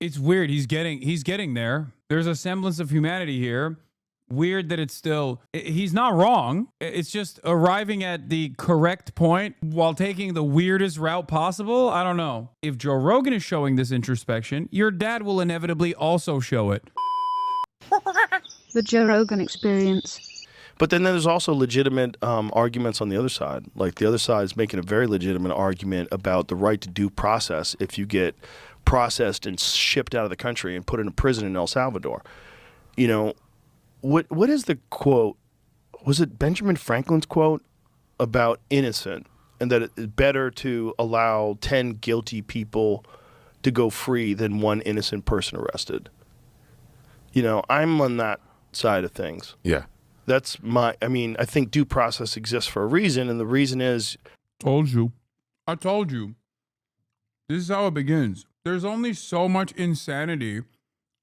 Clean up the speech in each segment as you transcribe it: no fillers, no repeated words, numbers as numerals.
It's weird. He's getting there. There's a semblance of humanity here. Weird that it's still, he's not wrong. It's just arriving at the correct point while taking the weirdest route possible. I don't know. If Joe Rogan is showing this introspection, your dad will inevitably also show it. The Joe Rogan experience. But then there's also legitimate arguments on the other side. Like the other side is making a very legitimate argument about the right to due process if you get processed and shipped out of the country and put in a prison in El Salvador. You know, what is the quote? Was it Benjamin Franklin's quote about innocent and that it's better to allow 10 guilty people to go free than one innocent person arrested? You know, I'm on that side of things. Yeah. That's my, I mean, I think due process exists for a reason, and the reason is... Told you. I told you. This is how it begins. There's only so much insanity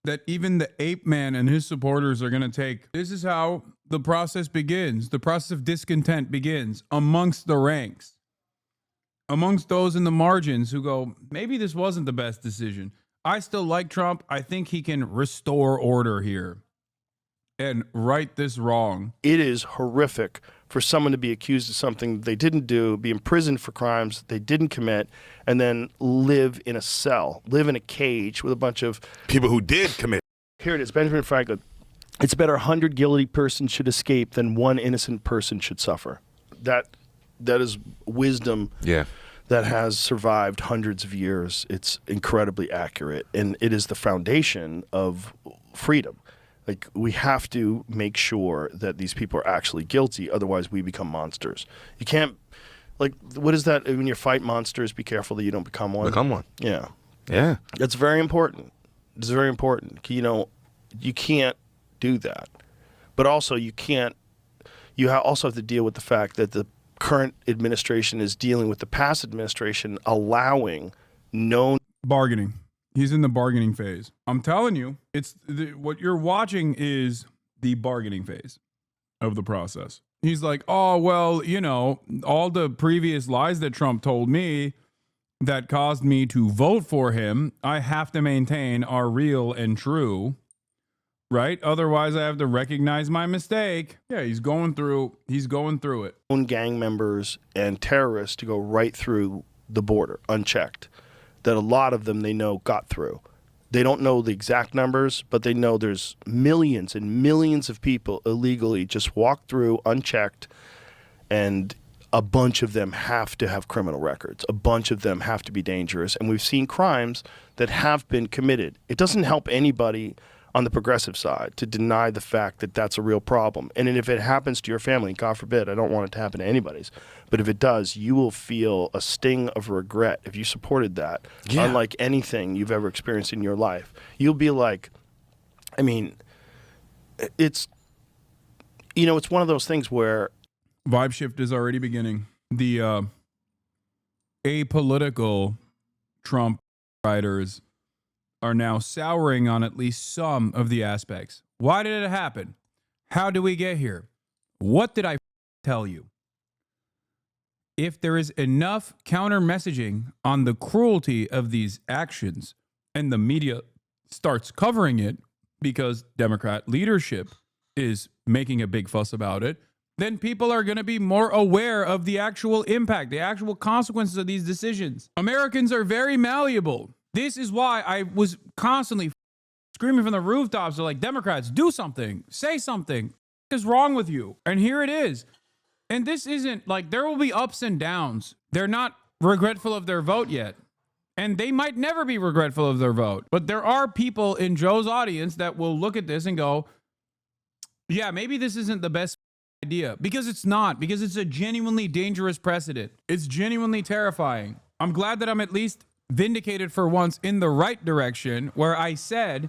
that even the ape man and his supporters are going to take. This is how the process begins. The process of discontent begins amongst the ranks. Amongst those in the margins who go, maybe this wasn't the best decision. I still like Trump. I think he can restore order here and right this wrong. It is horrific for someone to be accused of something they didn't do, be imprisoned for crimes they didn't commit, and then live in a cell, live in a cage with a bunch of people who did commit. Here it is, Benjamin Franklin. It's better 100 guilty persons should escape than one innocent person should suffer. That is wisdom. Yeah. That has survived hundreds of years. It's incredibly accurate, and it is the foundation of freedom. Like, we have to make sure that these people are actually guilty, otherwise we become monsters. You can't, like, what is that? When you fight monsters, be careful that you don't become one. Become one. Yeah. Yeah. That's very important. It's very important. You know, you can't do that. But also, you can't, also have to deal with the fact that the current administration is dealing with the past administration allowing known bargaining. He's in the bargaining phase. I'm telling you, it's what you're watching is the bargaining phase of the process. He's like, oh, well, you know, all the previous lies that Trump told me that caused me to vote for him, I have to maintain are real and true, right? Otherwise, I have to recognize my mistake. Yeah, he's going through it. Gang members and terrorists to go right through the border unchecked. That a lot of them they know got through. They don't know the exact numbers, but they know there's millions and millions of people illegally just walk through unchecked, and a bunch of them have to have criminal records. A bunch of them have to be dangerous, and we've seen crimes that have been committed. It doesn't help anybody on the progressive side to deny the fact that that's a real problem. And if it happens to your family, God forbid, I don't want it to happen to anybody's, but if it does, you will feel a sting of regret if you supported that, unlike anything you've ever experienced in your life. You'll be like, I mean, it's, you know, it's one of those things where... Vibe shift is already beginning. The apolitical Trump writers are now souring on at least some of the aspects. Why did it happen? How do we get here? What did I tell you? If there is enough counter messaging on the cruelty of these actions and the media starts covering it because Democrat leadership is making a big fuss about it, then people are going to be more aware of the actual impact, the actual consequences of these decisions. Americans are very malleable. This is why I was constantly screaming from the rooftops of like, Democrats, do something, say something. What is wrong with you? And here it is. And this isn't like, there will be ups and downs. They're not regretful of their vote yet. And they might never be regretful of their vote. But there are people in Joe's audience that will look at this and go, yeah, maybe this isn't the best idea. Because it's not. Because it's a genuinely dangerous precedent. It's genuinely terrifying. I'm glad that I'm at least vindicated for once in the right direction, where I said,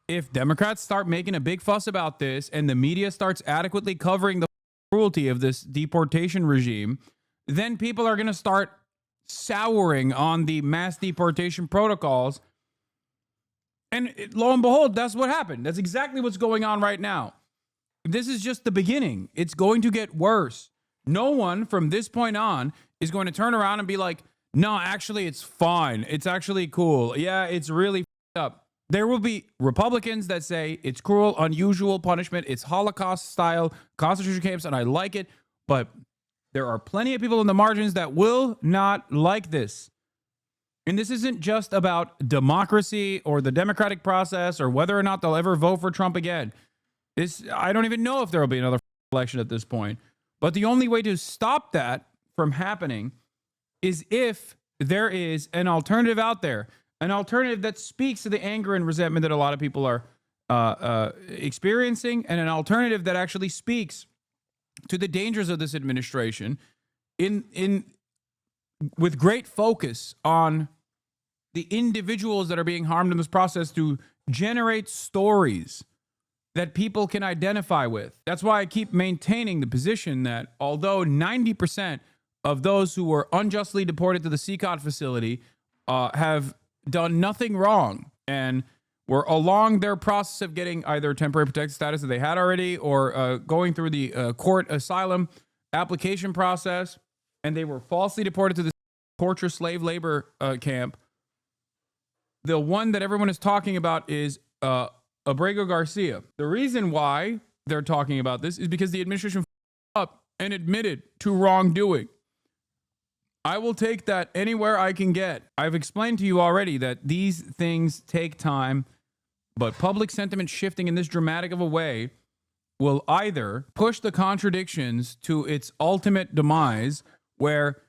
if Democrats start making a big fuss about this and the media starts adequately covering the cruelty of this deportation regime, then people are going to start souring on the mass deportation protocols. And lo and behold, that's what happened. That's exactly what's going on right now. This is just the beginning. It's going to get worse. No one from this point on is going to turn around and be like, no, actually, it's fine. It's actually cool. Yeah, it's really up. There will be Republicans that say it's cruel, unusual punishment, it's Holocaust-style concentration camps, and I like it. But there are plenty of people in the margins that will not like this. And this isn't just about democracy or the democratic process or whether or not they'll ever vote for Trump again. I don't even know if there will be another election at this point. But the only way to stop that from happening is if there is an alternative out there, an alternative that speaks to the anger and resentment that a lot of people are experiencing, and an alternative that actually speaks to the dangers of this administration with great focus on the individuals that are being harmed in this process, to generate stories that people can identify with. That's why I keep maintaining the position that although 90% of those who were unjustly deported to the CCOT facility have done nothing wrong and were along their process of getting either temporary protected status that they had already, or going through the court asylum application process, and they were falsely deported to the torture slave labor camp. The one that everyone is talking about is Abrego Garcia. The reason why they're talking about this is because the administration up and admitted to wrongdoing. I will take that anywhere I can get. I've explained to you already that these things take time, but public sentiment shifting in this dramatic of a way will either push the contradictions to its ultimate demise, where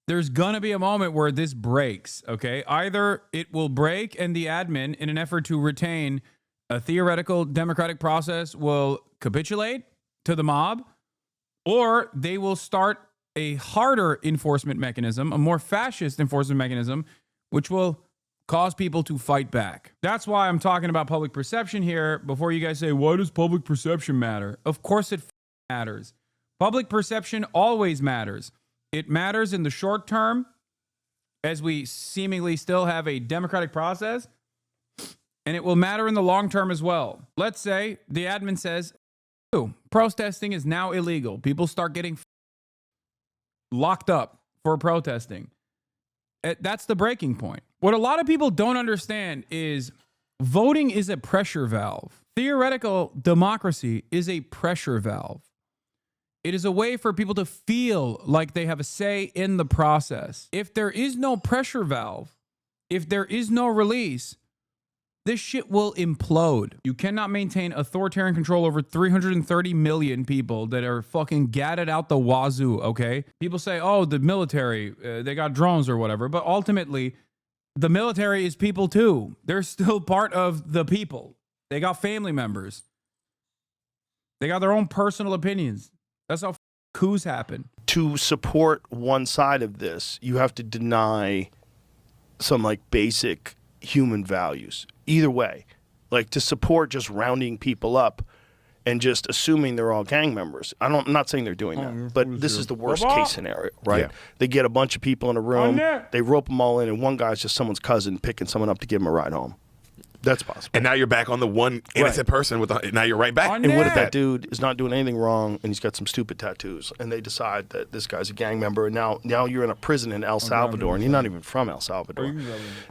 there's going to be a moment where this breaks, okay? Either it will break and the admin, in an effort to retain a theoretical democratic process, will capitulate to the mob, or they will start a harder enforcement mechanism, a more fascist enforcement mechanism, which will cause people to fight back. That's why I'm talking about public perception here. Before you guys say, why does public perception matter? Of course it matters. Public perception always matters. It matters in the short term, as we seemingly still have a democratic process, and it will matter in the long term as well. Let's say the admin says, protesting is now illegal. People start getting locked up for protesting. That's the breaking point. What a lot of people don't understand is voting is a pressure valve. Theoretical democracy is a pressure valve. It is a way for people to feel like they have a say in the process. If there is no pressure valve, if there is no release, this shit will implode. You cannot maintain authoritarian control over 330 million people that are fucking gadded out the wazoo, okay? People say, oh, the military, they got drones or whatever. But ultimately, the military is people too. They're still part of the people. They got family members. They got their own personal opinions. That's how coups happen. To support one side of this, you have to deny some like basic human values. Either way, like to support just rounding people up and just assuming they're all gang members. I'm not saying they're doing that, but this is the worst case scenario, right? Yeah. They get a bunch of people in a room, they rope them all in, and one guy's just someone's cousin picking someone up to give him a ride home. That's possible. And now you're back on the one innocent person with now you're right back. And what if that dude is not doing anything wrong and he's got some stupid tattoos and they decide that this guy's a gang member, and now you're in a prison in El Salvador and you're not even from El Salvador.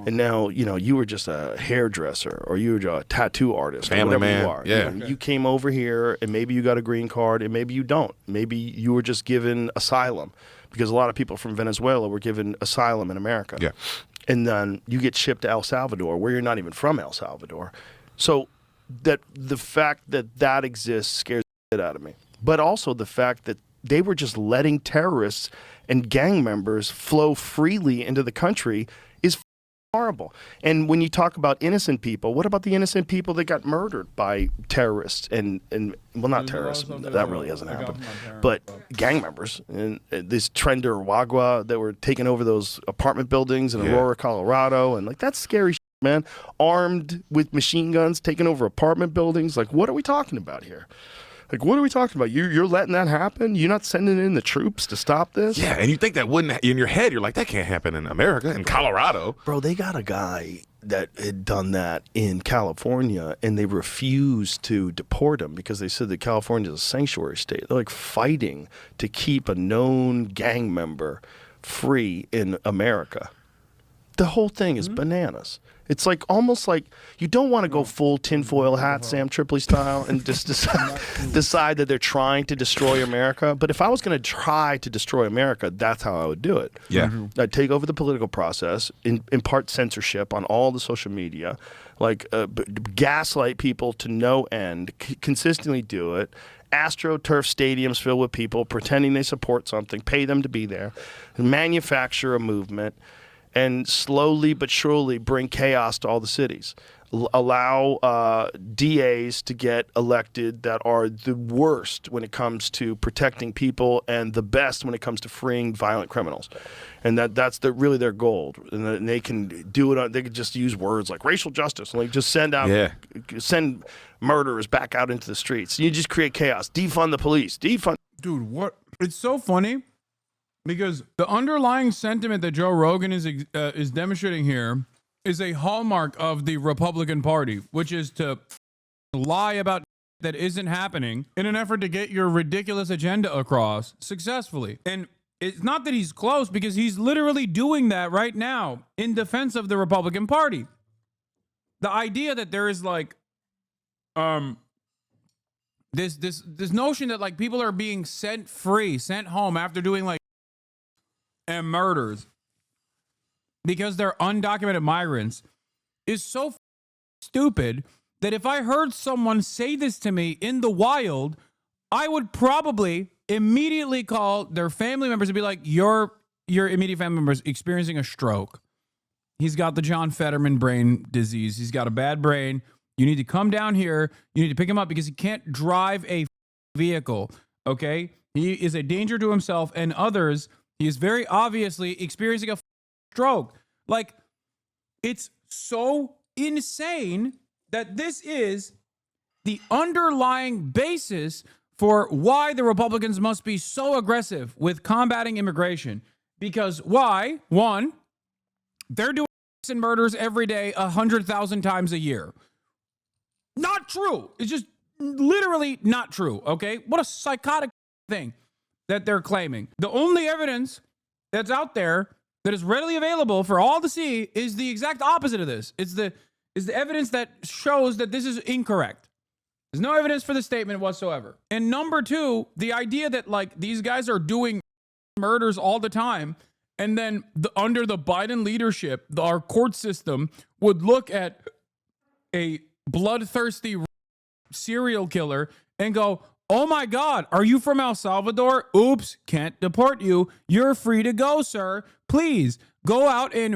And now, you were just a hairdresser or you were a tattoo artist, family or whatever man. you are. Yeah. You came over here and maybe you got a green card and maybe you don't. Maybe you were just given asylum, because a lot of people from Venezuela were given asylum in America. Yeah. And then you get shipped to El Salvador, where you're not even from El Salvador. So that the fact that that exists scares the shit out of me. But also the fact that they were just letting terrorists and gang members flow freely into the country is horrible. And when you talk about innocent people, what about the innocent people that got murdered by terrorists and well, not terrorists, that really hasn't happened, but gang members, and this Trender Wagwa that were taking over those apartment buildings in Aurora, Colorado, and like that's scary shit, man. Armed with machine guns, taking over apartment buildings. Like, what are we talking about here? Like, what are we talking about? You're letting that happen? You're not sending in the troops to stop this? Yeah, and you think that wouldn't, in your head, you're like, that can't happen in America, in Colorado. Bro, they got a guy that had done that in California, and they refused to deport him because they said that California is a sanctuary state. They're like fighting to keep a known gang member free in America. The whole thing is bananas. It's like almost like you don't want to go full tinfoil hat, Sam Tripoli style, and just decide that they're trying to destroy America. But if I was going to try to destroy America, that's how I would do it. Yeah. I'd take over the political process, impart censorship on all the social media, like gaslight people to no end, consistently do it. AstroTurf stadiums filled with people pretending they support something, pay them to be there, and manufacture a movement, and slowly but surely bring chaos to all the cities. Allow DAs to get elected that are the worst when it comes to protecting people and the best when it comes to freeing violent criminals. And that's really their goal. And they can do it. They could just use words like racial justice and like just send murderers back out into the streets. You just create chaos. Defund the police. Defund. Dude, what? It's so funny because the underlying sentiment that Joe Rogan is demonstrating here is a hallmark of the Republican Party, which is to lie about that isn't happening in an effort to get your ridiculous agenda across successfully. And it's not that he's close, because he's literally doing that right now in defense of the Republican Party. The idea that there is like this notion that like people are being sent home after doing like and murders because they're undocumented migrants is so stupid that if I heard someone say this to me in the wild, I would probably immediately call their family members and be like, your immediate family member is experiencing a stroke. He's got the John Fetterman brain disease. He's got a bad brain. You need to come down here. You need to pick him up because he can't drive a vehicle. Okay? He is a danger to himself and others. He is very obviously experiencing a stroke. Like, it's so insane that this is the underlying basis for why the Republicans must be so aggressive with combating immigration. Because why? One, they're doing and murders every day 100,000 times a year. Not true. It's just literally not true, okay? What a psychotic thing that they're claiming. The only evidence that's out there that is readily available for all to see is the exact opposite of this. It's the evidence that shows that this is incorrect. There's no evidence for the statement whatsoever. And number two, the idea that like these guys are doing murders all the time, and then under the Biden leadership, our court system would look at a bloodthirsty serial killer and go, oh my God, are you from El Salvador? Oops, can't deport you. You're free to go, sir. Please go out and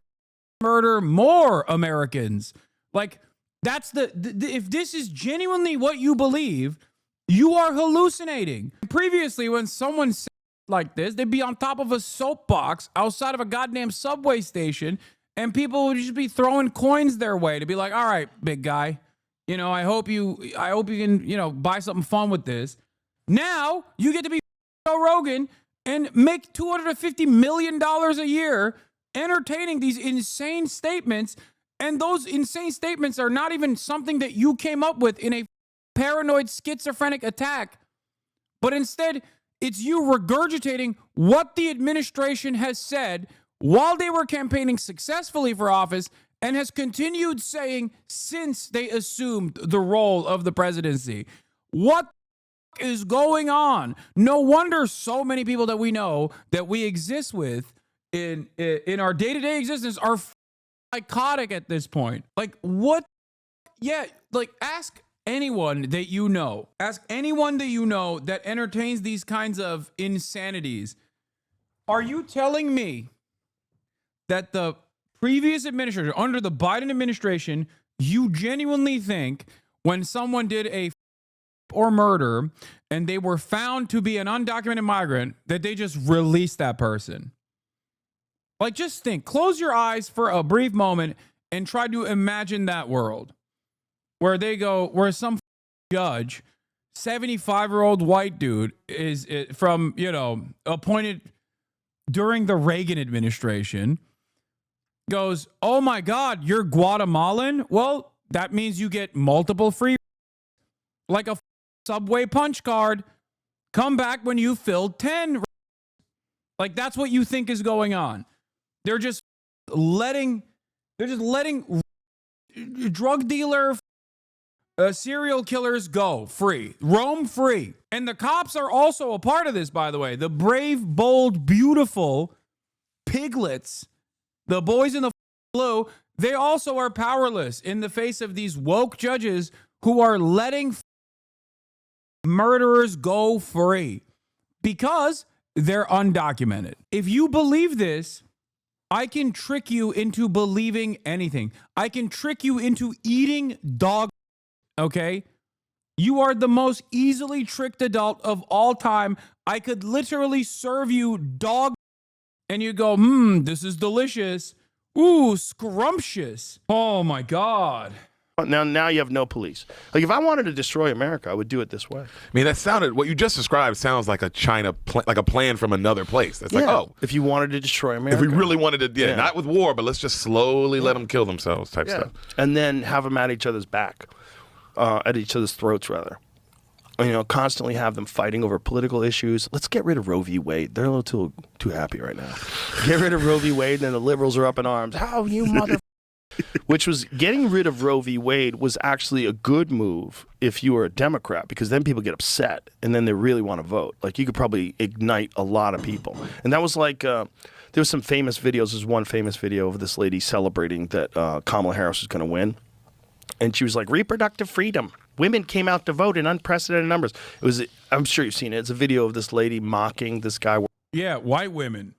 murder more Americans. Like, that's if this is genuinely what you believe, you are hallucinating. Previously, when someone said like this, they'd be on top of a soapbox outside of a goddamn subway station, and people would just be throwing coins their way to be like, all right, big guy, you know, I hope you can, you know, buy something fun with this. Now you get to be Joe Rogan and make $250 million a year entertaining these insane statements. And those insane statements are not even something that you came up with in a paranoid schizophrenic attack, but instead it's you regurgitating what the administration has said while they were campaigning successfully for office and has continued saying since they assumed the role of the presidency. What is going on? No wonder so many people that we know that we exist with in our day-to-day existence are psychotic at this point. Like, what? Yeah, like, ask anyone that you know. Ask anyone that you know that entertains these kinds of insanities. Are you telling me that the previous administration, under the Biden administration, you genuinely think when someone did a or murder and they were found to be an undocumented migrant that they just released that person? Like, just think, close your eyes for a brief moment and try to imagine that world where some judge, 75-year-old white dude is from, you know, appointed during the Reagan administration, goes, oh my God, you're Guatemalan? Well, that means you get multiple free, like a subway punch card. Come back when you filled 10. Like, that's what you think is going on. They're just letting They're just letting drug dealer, serial killers go free, roam free. And the cops are also a part of this, by the way. The brave, bold, beautiful piglets, the boys in the blue, they also are powerless in the face of these woke judges who are letting murderers go free because they're undocumented. If you believe this, I can trick you into believing anything. I can trick you into eating dog, okay? You are the most easily tricked adult of all time. I could literally serve you dog and you go, this is delicious. Ooh, scrumptious. Oh my God. Now you have no police. Like if I wanted to destroy America, I would do it this way. I mean, what you just described sounds like a like a plan from another place. It's like, oh, if you wanted to destroy America, if we really wanted to, not with war, but let's just slowly let them kill themselves type stuff. And then have them at each other's back, at each other's throats rather. You know, constantly have them fighting over political issues. Let's get rid of Roe v. Wade. They're a little too happy right now. Get rid of Roe v. Wade, and then the liberals are up in arms. How you mother... Which was getting rid of Roe v. Wade was actually a good move if you were a Democrat, because then people get upset and then they really want to vote. Like you could probably ignite a lot of people. And that was like, there was some famous videos. There's one famous video of this lady celebrating that Kamala Harris was going to win. And she was like, reproductive freedom. Women came out to vote in unprecedented numbers. It was, I'm sure you've seen it. It's a video of this lady mocking this guy. Yeah, white women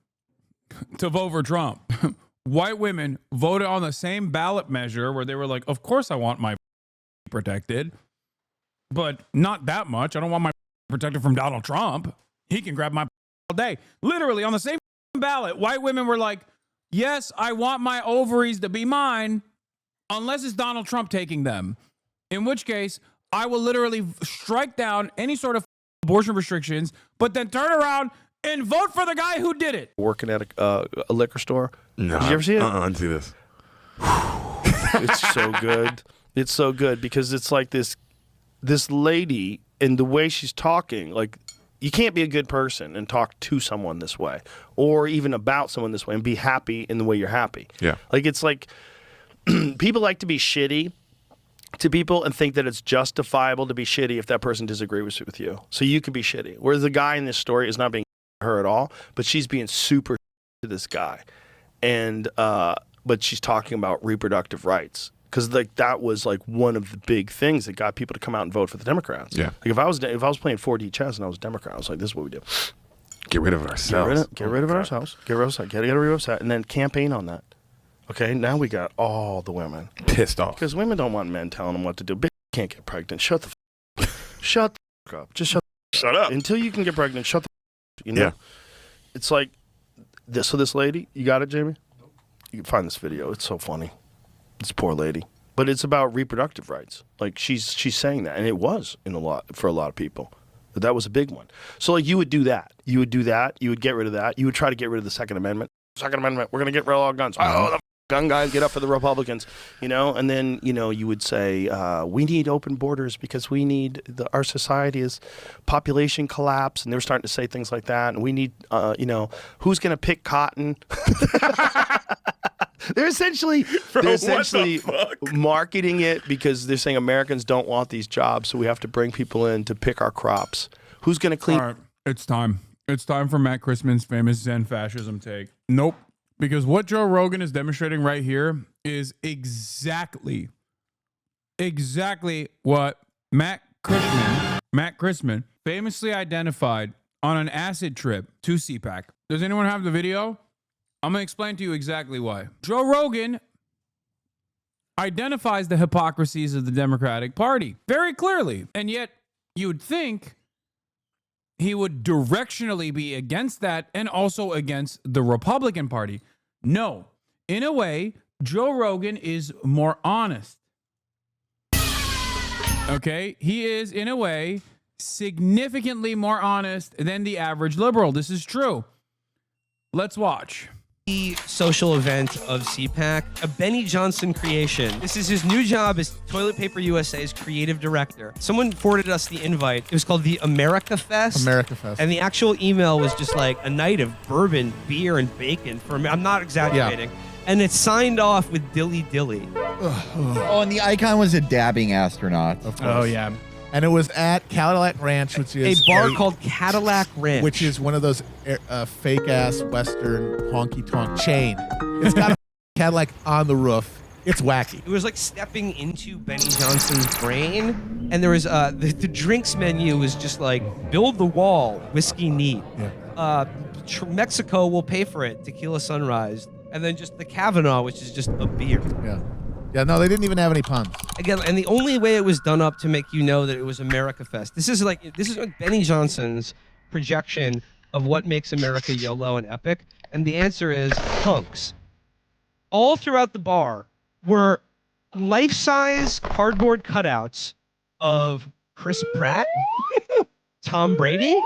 to vote for Trump. White women voted on the same ballot measure where they were like, of course I want my protected, but not that much. I don't want my protected from Donald Trump. He can grab my all day. Literally on the same ballot, white women were like, yes, I want my ovaries to be mine unless it's Donald Trump taking them. In which case, I will literally strike down any sort of abortion restrictions, but then turn around and vote for the guy who did it. Working at a liquor store. No, did you ever see it? I didn't see this. It's so good. It's so good because it's like this lady and the way she's talking, like you can't be a good person and talk to someone this way or even about someone this way and be happy in the way you're happy. Yeah. Like it's like people like to be shitty to people and think that it's justifiable to be shitty if that person disagrees with you. So you can be shitty. Whereas the guy in this story is not being her at all, but she's being super to this guy. And but she's talking about reproductive rights because like that was like one of the big things that got people to come out and vote for the Democrats. Yeah. Like if I was playing 4D chess and I was a Democrat, I was like, this is what we do. Get rid of ourselves. Get rid of ourselves. Get rid of ourselves. And then campaign on that. Okay, now we got all the women pissed off because women don't want men telling them what to do. Bitch can't get pregnant. Shut the up. Just shut up. Until you can get pregnant, shut the you know? Yeah. It's like this. So this lady, you got it, Jamie? You can find this video. It's so funny. This poor lady. But it's about reproductive rights. Like she's saying that, and it was for a lot of people. But that was a big one. So like you would do that. You would get rid of that. You would try to get rid of the Second Amendment. Second Amendment. We're gonna get rid of all guns. Oh, the gun guys get up for the Republicans, you know, and then, you know, you would say, we need open borders because we need our society is population collapse. And they were starting to say things like that. And we need, you know, who's going to pick cotton? They're essentially marketing it because they're saying Americans don't want these jobs. So we have to bring people in to pick our crops. Who's going to clean? All right, it's time. It's time for Matt Christman's famous Zen fascism take. Nope. Because what Joe Rogan is demonstrating right here is exactly what Matt Christman famously identified on an acid trip to CPAC. Does anyone have the video? I'm going to explain to you exactly why. Joe Rogan identifies the hypocrisies of the Democratic Party very clearly. And yet you would think he would directionally be against that and also against the Republican Party. No. In a way, Joe Rogan is more honest. Okay? He is, in a way, significantly more honest than the average liberal. This is true. Let's watch. The social event of CPAC, a Benny Johnson creation. This is his new job as Toilet Paper USA's creative director. Someone forwarded us the invite. It was called the America Fest. And the actual email was just like a night of bourbon, beer, and bacon. I'm not exaggerating. Yeah. and it's signed off with Dilly Dilly. Oh, and the icon was a dabbing astronaut. Of course. Oh, yeah. And it was at Cadillac Ranch, which is a bar called Cadillac Ranch, which is one of those fake-ass Western honky-tonk chain. It's got a Cadillac on the roof. It's wacky. It was like stepping into Benny Johnson's brain, and there was the drinks menu was just like build the wall, whiskey neat. Yeah. Mexico will pay for it, tequila sunrise, and then just the Kavanaugh, which is just a beer. Yeah. Yeah, no, they didn't even have any puns. Again, and the only way it was done up to make you know that it was America Fest. This is like Benny Johnson's projection of what makes America YOLO and epic, and the answer is punks. All throughout the bar were life-size cardboard cutouts of Chris Pratt, Tom Brady,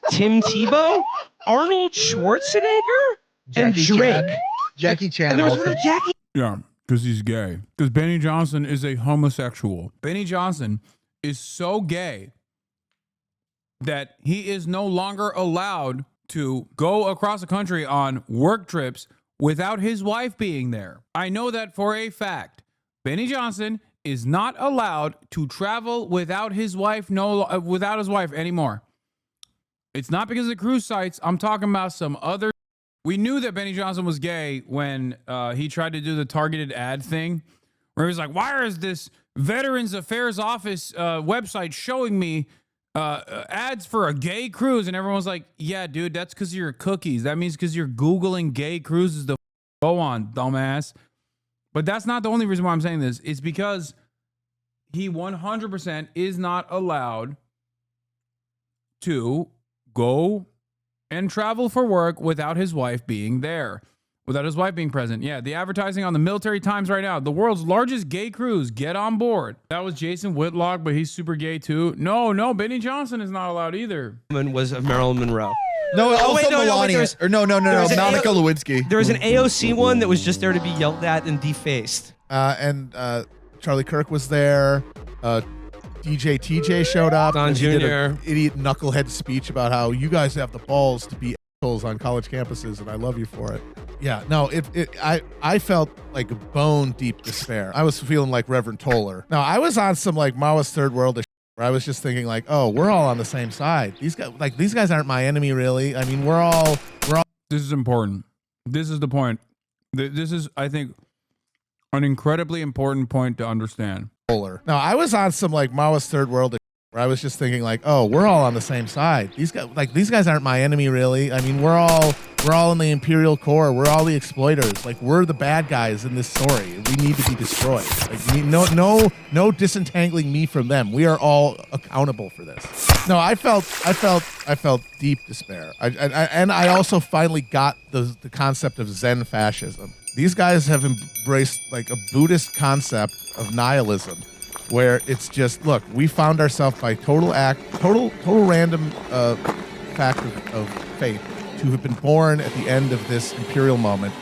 Tim Tebow, Arnold Schwarzenegger, and Drake. Jackie Chan. And there was one of Jackie. Yeah, because he's gay. Because Benny Johnson is a homosexual. Benny Johnson is so gay that he is no longer allowed to go across the country on work trips without his wife being there. I know that for a fact. Benny Johnson is not allowed to travel without his wife anymore. It's not because of the cruise sites. I'm talking about some other. We knew that Benny Johnson was gay when he tried to do the targeted ad thing, where he was like, "Why is this Veterans Affairs Office website showing me ads for a gay cruise?" And everyone was like, "Yeah, dude, that's because you're cookies. That means because you're Googling gay cruises to go on, dumbass." But that's not the only reason why I'm saying this. It's because he 100% is not allowed to go and travel for work without his wife being there, without his wife being present. Yeah, the advertising on the Military Times right now, the world's largest gay cruise, get on board. That was Jason Whitlock, but he's super gay too. No, Benny Johnson is not allowed either. Was of Marilyn Monroe. No, also Melania. No, Monica Lewinsky. There was an AOC one that was just there to be yelled at and defaced. And Charlie Kirk was there. DJ TJ showed up. Don He did Jr. an idiot knucklehead speech about how you guys have the balls to be assholes on college campuses, and I love you for it. Yeah, no, I felt like bone deep despair. I was feeling like Reverend Toller. No, I was on some like Maoist third world where I was just thinking like, oh, we're all on the same side. These guys aren't my enemy, really. I mean, we're all. This is important. This is the point. This is, I think, an incredibly important point to understand. No, I was on some like Maoist third world where I was just thinking like, oh, we're all on the same side. These guys aren't my enemy, really. I mean, we're all in the Imperial Core. We're all the exploiters. Like, we're the bad guys in this story. We need to be destroyed. Like, no disentangling me from them. We are all accountable for this. No, I felt deep despair. I also finally got the concept of Zen fascism. These guys have embraced like a Buddhist concept of nihilism, where it's just, look, we found ourselves by total random fact of fate to have been born at the end of this imperial moment.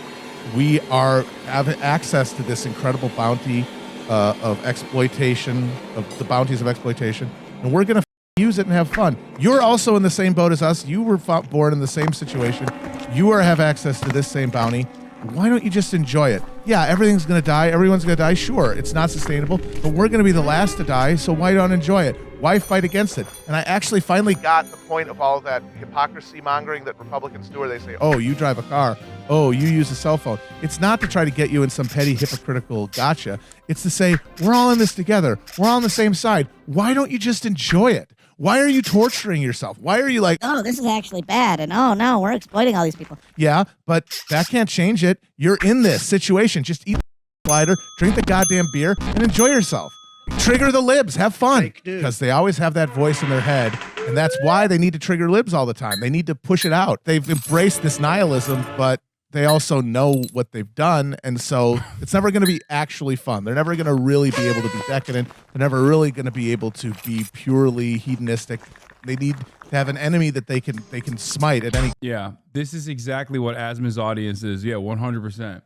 We have access to this incredible bounty of exploitation, of the bounties of exploitation, and we're gonna use it and have fun. You're also in the same boat as us. You were born in the same situation. You have access to this same bounty. Why don't you just enjoy it? Yeah, everything's going to die. Everyone's going to die. Sure, it's not sustainable, but we're going to be the last to die, so why don't enjoy it? Why fight against it? And I actually finally got the point of all of that hypocrisy mongering that Republicans do, where they say, oh, you drive a car. Oh, you use a cell phone. It's not to try to get you in some petty hypocritical gotcha. It's to say, we're all in this together. We're all on the same side. Why don't you just enjoy it? Why are you torturing yourself? Why are you like, oh, this is actually bad, and oh no, we're exploiting all these people. Yeah, but that can't change it. You're in this situation. Just eat the slider, drink the goddamn beer, and enjoy yourself. Trigger the libs. Have fun. Because they always have that voice in their head, and that's why they need to trigger libs all the time. They need to push it out. They've embraced this nihilism, but they also know what they've done, and so it's never going to be actually fun. They're never going to really be able to be decadent. They're never really going to be able to be purely hedonistic. They need to have an enemy that they can smite at any. Yeah, this is exactly what Asma's audience is. Yeah, 100%.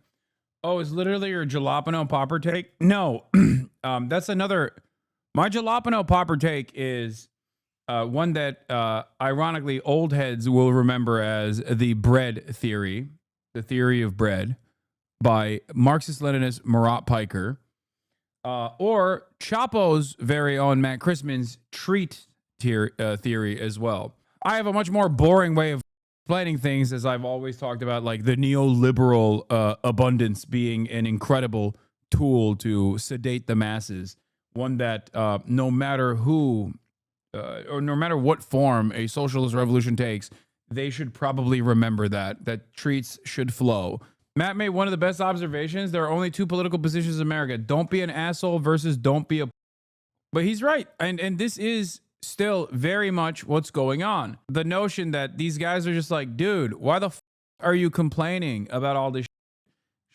Oh, is literally your jalapeno popper take? No, that's another. My jalapeno popper take is one that ironically old heads will remember as the bread theory. The theory of bread. by Marxist-Leninist Hasan Piker, or Chapo's very own Matt Christman's treat theory as well. I have a much more boring way of explaining things, as I've always talked about, like the neoliberal abundance being an incredible tool to sedate the masses. One that no matter who or no matter what form a socialist revolution takes, they should probably remember that treats should flow. Matt made one of the best observations. There are only two political positions in America. Don't be an asshole versus don't be a... But he's right. And this is still very much what's going on. The notion that these guys are just like, dude, why the are you complaining about all this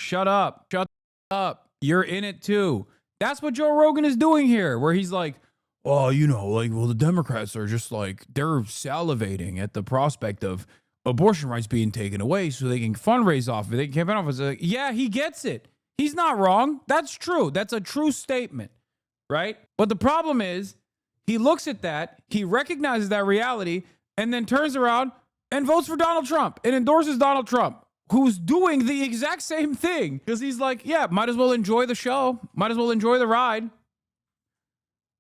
Shut up. Shut up. You're in it too. That's what Joe Rogan is doing here, where he's like, oh, you know, like, well, the Democrats are just like, they're salivating at the prospect of abortion rights being taken away so they can fundraise off of it. They can campaign off of it. It's like, yeah, he gets it. He's not wrong. That's true. That's a true statement, right? But the problem is, he looks at that, he recognizes that reality, and then turns around and votes for Donald Trump and endorses Donald Trump, who's doing the exact same thing. Because he's like, yeah, might as well enjoy the show. Might as well enjoy the ride.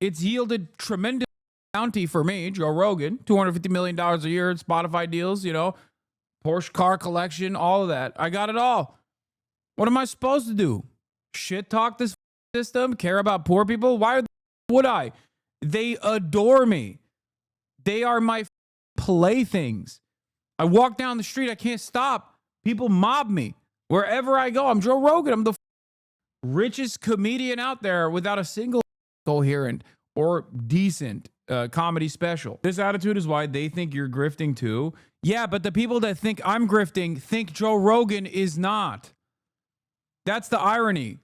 It's yielded tremendous bounty for me, Joe Rogan, $250 million a year in Spotify deals, you know, Porsche car collection, all of that. I got it all. What am I supposed to do? Shit talk this system? Care about poor people? Why would I? They adore me. They are my playthings. I walk down the street, I can't stop. People mob me. Wherever I go, I'm Joe Rogan. I'm the richest comedian out there without a single coherent or decent comedy special. This attitude is why they think you're grifting too. Yeah, but the people that think I'm grifting think Joe Rogan is not. That's the irony.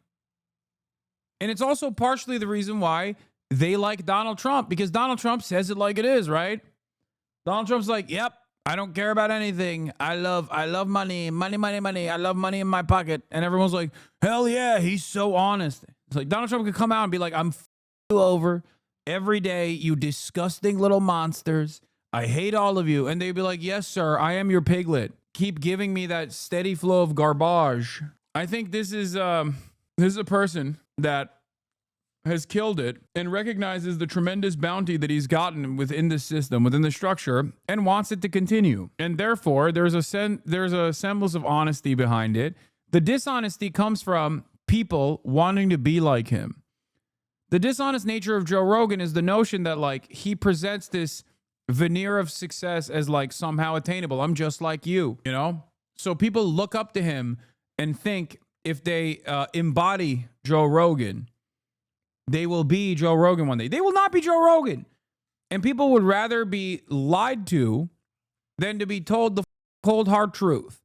And it's also partially the reason why they like Donald Trump, because Donald Trump says it like it is, right? Donald Trump's like, yep, I don't care about anything. I love money, money, money, money. I love money in my pocket. And everyone's like, hell yeah, he's so honest. It's like Donald Trump could come out and be like, I'm you over every day, you disgusting little monsters. I hate all of you. And they'd be like, yes, sir, I am your piglet. Keep giving me that steady flow of garbage. I think this is a person that has killed it and recognizes the tremendous bounty that he's gotten within the system, within the structure, and wants it to continue. And therefore, there's a semblance of honesty behind it. The dishonesty comes from people wanting to be like him. The dishonest nature of Joe Rogan is the notion that, like, he presents this veneer of success as, like, somehow attainable. I'm just like you, you know? So people look up to him and think if they embody Joe Rogan, they will be Joe Rogan one day. They will not be Joe Rogan. And people would rather be lied to than to be told the cold hard truth.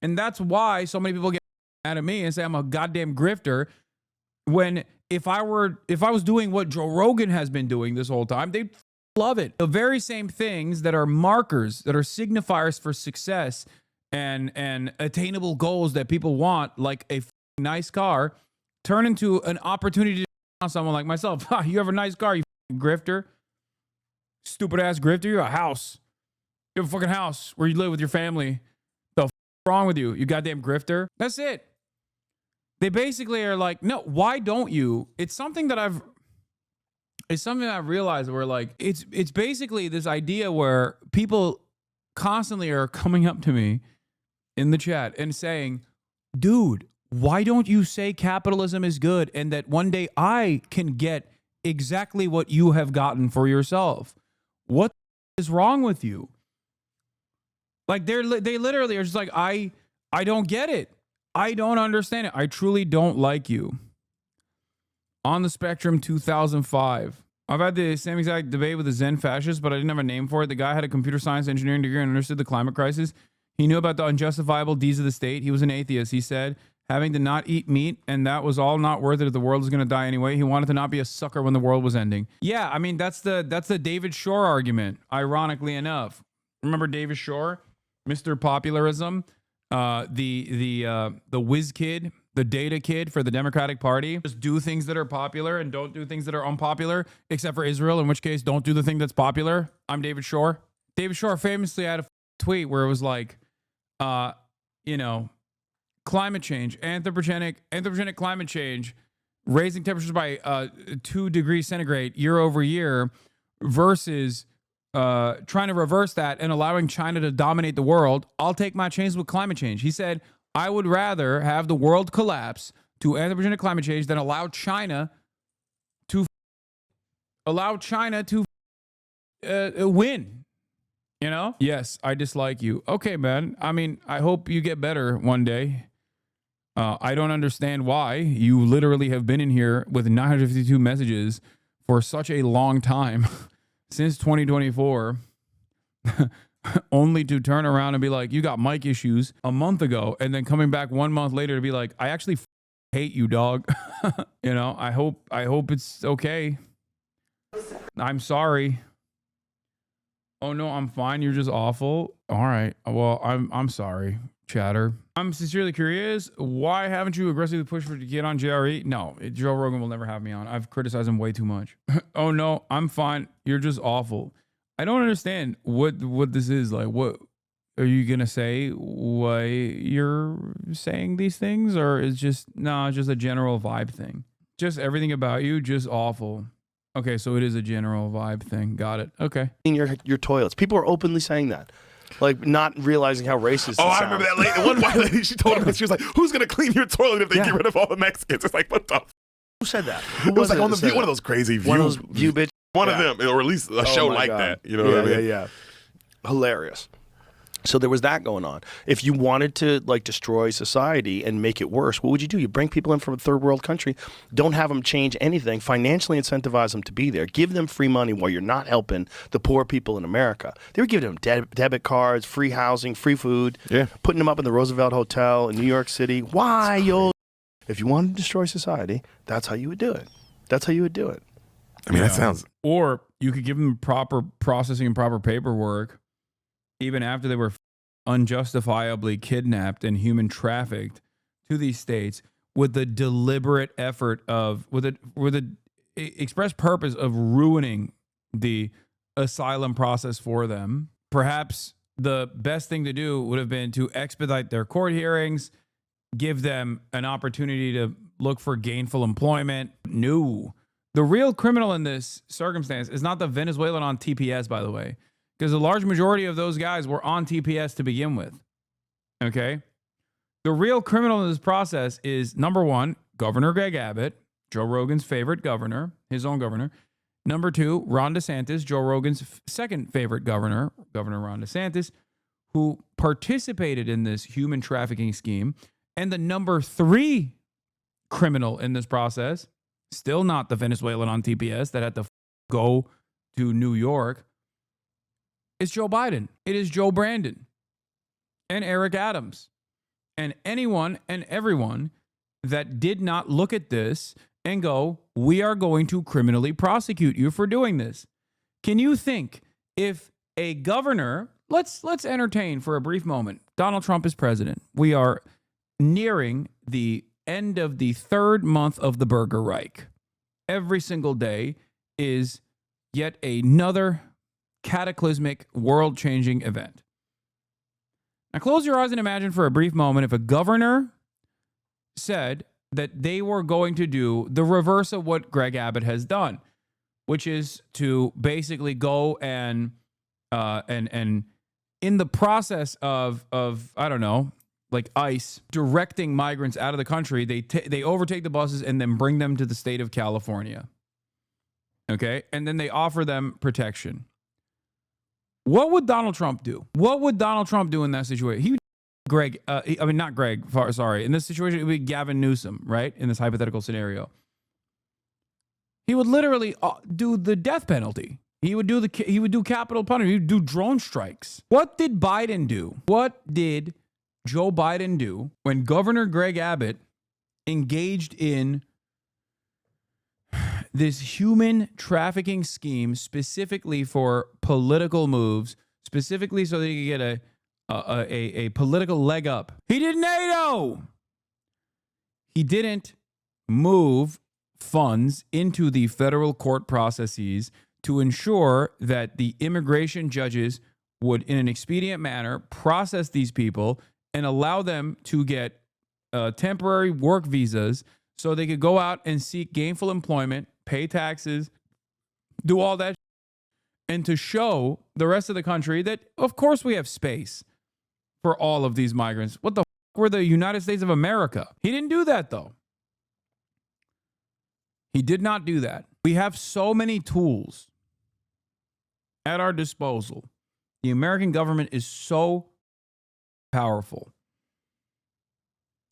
And that's why so many people get mad at me and say I'm a goddamn grifter, when if I was doing what Joe Rogan has been doing this whole time, they'd love it. The very same things that are markers, that are signifiers for success and attainable goals that people want, like a nice car, turn into an opportunity to someone like myself. You have a nice car, you grifter. Stupid ass grifter. You have a house. You have a fucking house where you live with your family. The f wrong with you? You goddamn grifter. That's it. They basically are like, no, why don't you? It's something that I've realized where, like, it's basically this idea where people constantly are coming up to me in the chat and saying, dude, why don't you say capitalism is good and that one day I can get exactly what you have gotten for yourself? What is wrong with you? Like, they literally are just like, I don't get it. I don't understand it. I truly don't like you. On the Spectrum 2005. I've had the same exact debate with a Zen fascist, but I didn't have a name for it. The guy had a computer science engineering degree and understood the climate crisis. He knew about the unjustifiable deeds of the state. He was an atheist. He said having to not eat meat, and that was all not worth it if the world was going to die anyway. He wanted to not be a sucker when the world was ending. Yeah, I mean, that's the David Shore argument, ironically enough. Remember David Shore? Mr. Popularism? The whiz kid, the data kid for the Democratic Party. Just do things that are popular and don't do things that are unpopular, except for Israel, in which case don't do the thing that's popular. I'm David Shore. David Shore famously had a tweet where it was like, you know, climate change, anthropogenic climate change, raising temperatures by 2 degrees centigrade year over year versus trying to reverse that and allowing China to dominate the world, I'll take my chances with climate change. He said, I would rather have the world collapse to anthropogenic climate change than allow China to win. You know? Yes, I dislike you. Okay, man. I mean, I hope you get better one day. I don't understand why you literally have been in here with 952 messages for such a long time since 2024, only to turn around and be like, you got mic issues a month ago, and then coming back 1 month later to be like, I actually hate you, dog. You know, I hope it's okay. I'm sorry. Oh no, I'm fine. You're just awful. All right. Well, I'm sorry, chatter. I'm sincerely curious. Why haven't you aggressively pushed for to get on JRE? No, Joe Rogan will never have me on. I've criticized him way too much. Oh no, I'm fine. You're just awful. I don't understand what this is. Like, what are you gonna say? Why you're saying these things, or is just it's just a general vibe thing? Just everything about you, just awful. Okay, so it is a general vibe thing. Got it. Okay. In your toilets. People are openly saying that. Like, not realizing how racist it I sounds. remember that lady. One white lady, she told him, she was like, who's going to clean your toilet if they get rid of all the Mexicans? It's like, what the Who said that? Who It was like it on the that said View, one of that? those crazy One of views. those View bitch. One of them, or at least a show my like God. that. You know what I mean? Yeah. Hilarious. So there was that going on. If you wanted to like destroy society and make it worse, what would you do? You bring people in from a third world country, don't have them change anything, financially incentivize them to be there, give them free money while you're not helping the poor people in America. They were giving them debit cards, free housing, free food, putting them up in the Roosevelt Hotel in New York City. Why, yo? If you wanted to destroy society, that's how you would do it. That's how you would do it. I mean, that sounds... Or you could give them proper processing and proper paperwork even after they were unjustifiably kidnapped and human trafficked to these states with the deliberate effort of, with the express purpose of ruining the asylum process for them. Perhaps the best thing to do would have been to expedite their court hearings, give them an opportunity to look for gainful employment. No. The real criminal in this circumstance is not the Venezuelan on TPS, by the way, because a large majority of those guys were on TPS to begin with. Okay? The real criminal in this process is, number one, Governor Greg Abbott, Joe Rogan's favorite governor, his own governor. Number two, Ron DeSantis, Joe Rogan's second favorite governor, Governor Ron DeSantis, who participated in this human trafficking scheme. And the number three criminal in this process, still not the Venezuelan on TPS that had to go to New York, it's Joe Biden. It is Joe Brandon and Eric Adams and anyone and everyone that did not look at this and go, we are going to criminally prosecute you for doing this. Can you think if a governor, let's entertain for a brief moment, Donald Trump is president. We are nearing the end of the third month of the Burger Reich. Every single day is yet another cataclysmic, world-changing event. Now close your eyes and imagine for a brief moment if a governor said that they were going to do the reverse of what Greg Abbott has done, which is to basically go and in the process of I don't know, like ICE directing migrants out of the country, they overtake the buses and then bring them to the state of California. Okay? And then they offer them protection. What would Donald Trump do? What would Donald Trump do in that situation? He would not Greg, sorry. In this situation, it would be Gavin Newsom, right? In this hypothetical scenario. He would literally do the death penalty. He would do capital punishment. He would do drone strikes. What did Biden do? What did Joe Biden do when Governor Greg Abbott engaged in this human trafficking scheme specifically for political moves, specifically so that he could get a political leg up? He did NATO. He didn't move funds into the federal court processes to ensure that the immigration judges would, in an expedient manner, process these people and allow them to get temporary work visas so they could go out and seek gainful employment, pay taxes, do all that, and to show the rest of the country that, of course, we have space for all of these migrants. What the we're the United States of America. He didn't do that, though. He did not do that. We have so many tools at our disposal. The American government is so powerful.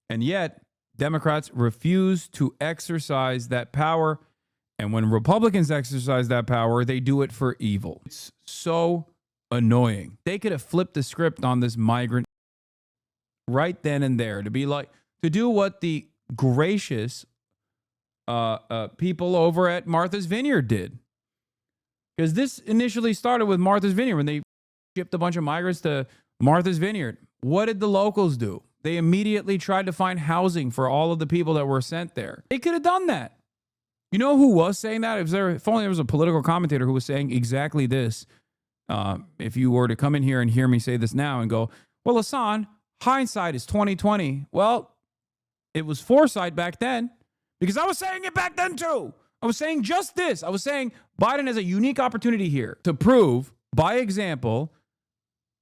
And yet, Democrats refuse to exercise that power. And when Republicans exercise that power, they do it for evil. It's so annoying. They could have flipped the script on this migrant right then and there to be like, to do what the gracious people over at Martha's Vineyard did. Because this initially started with Martha's Vineyard when they shipped a bunch of migrants to Martha's Vineyard. What did the locals do? They immediately tried to find housing for all of the people that were sent there. They could have done that. You know who was saying that? If only there was a political commentator who was saying exactly this. If you were to come in here and hear me say this now and go, well, Hasan, hindsight is 2020. Well, it was foresight back then because I was saying it back then too. I was saying just this. I was saying Biden has a unique opportunity here to prove by example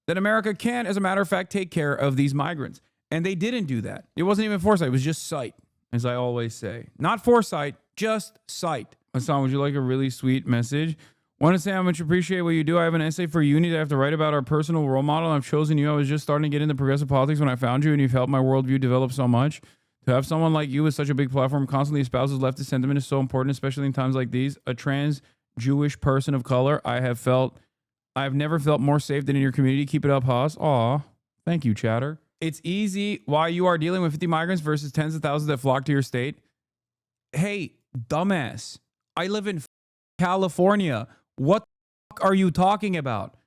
that America can, as a matter of fact, take care of these migrants. And they didn't do that. It wasn't even foresight. It was just sight, as I always say. Not foresight, just sight. Hasan, would you like a really sweet message? Want to say how much appreciate what you do. I have an essay for uni that I have to write about our personal role model. I've chosen you. I was just starting to get into progressive politics when I found you, and you've helped my worldview develop so much. To have someone like you with such a big platform constantly espouses leftist sentiment is so important, especially in times like these. A trans Jewish person of color, I have never felt more safe than in your community. Keep it up, Haas. Aw, thank you, chatter. It's easy why you are dealing with 50 migrants versus tens of thousands that flock to your state. Hey, dumbass, I live in California. What the fuck are you talking about?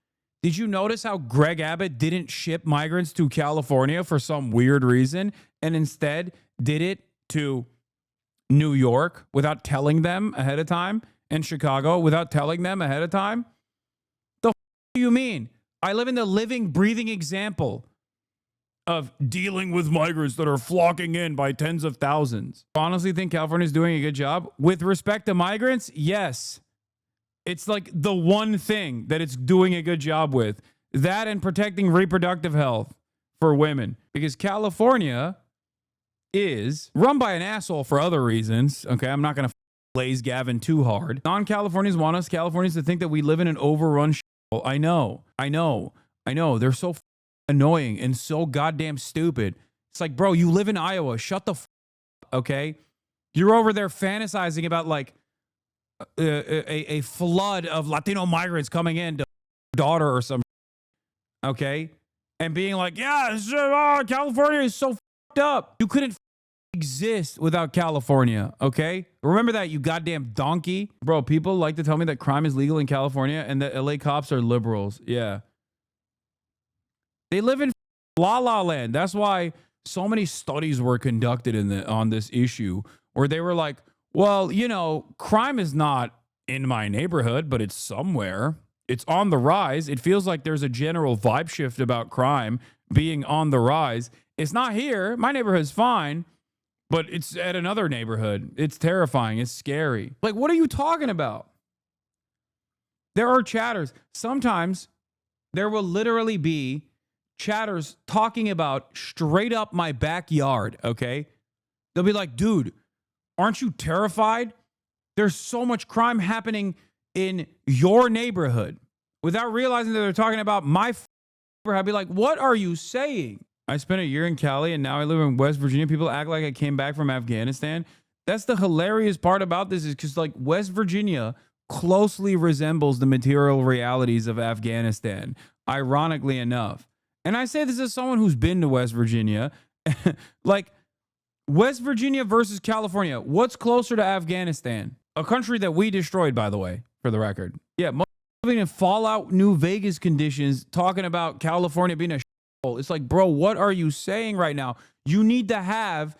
Did you notice how Greg Abbott didn't ship migrants to California for some weird reason and instead did it to New York without telling them ahead of time and Chicago without telling them ahead of time? The fuck do you mean? I live in the living, breathing example of dealing with migrants that are flocking in by tens of thousands. Honestly think California is doing a good job with respect to migrants? Yes. It's like the one thing that it's doing a good job with. That and protecting reproductive health for women. Because California is run by an asshole for other reasons. Okay, I'm not going to blaze Gavin too hard. Non-Californians want us Californians to think that we live in an overrun shithole. I know. They're so annoying and so goddamn stupid. It's like, bro, you live in Iowa. Shut the up, okay? You're over there fantasizing about like a flood of Latino migrants coming in to daughter or some, okay? And being like, yeah, California is so fucked up. You couldn't exist without California, okay? Remember that, you goddamn donkey. Bro, people like to tell me that crime is legal in California and that LA cops are liberals. Yeah. They live in La La Land. That's why so many studies were conducted on this issue where they were like, well, you know, crime is not in my neighborhood, but it's somewhere. It's on the rise. It feels like there's a general vibe shift about crime being on the rise. It's not here. My neighborhood's fine, but it's at another neighborhood. It's terrifying. It's scary. Like, what are you talking about? There are chatters. Sometimes there will literally be chatters talking about straight up my backyard, okay? They'll be like, dude, aren't you terrified? There's so much crime happening in your neighborhood without realizing that they're talking about my neighborhood. I'd be like, what are you saying? I spent a year in Cali and now I live in West Virginia. People act like I came back from Afghanistan. That's the hilarious part about this is because like West Virginia closely resembles the material realities of Afghanistan, ironically enough. And I say this as someone who's been to West Virginia. Like, West Virginia versus California. What's closer to Afghanistan? A country that we destroyed, by the way, for the record. Yeah, living in Fallout New Vegas conditions, talking about California being a shithole. It's like, bro, what are you saying right now? You need to have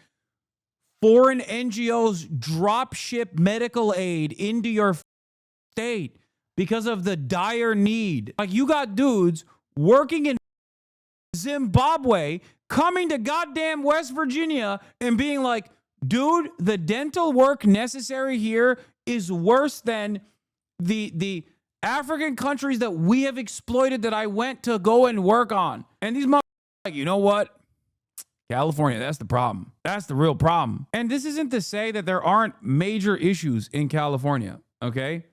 foreign NGOs drop ship medical aid into your state because of the dire need. Like, you got dudes working in Zimbabwe coming to goddamn West Virginia and being like, dude, the dental work necessary here is worse than the African countries that we have exploited that I went to go and work on. And these motherfuckers like, you know what? California, that's the problem. That's the real problem. And this isn't to say that there aren't major issues in California, okay?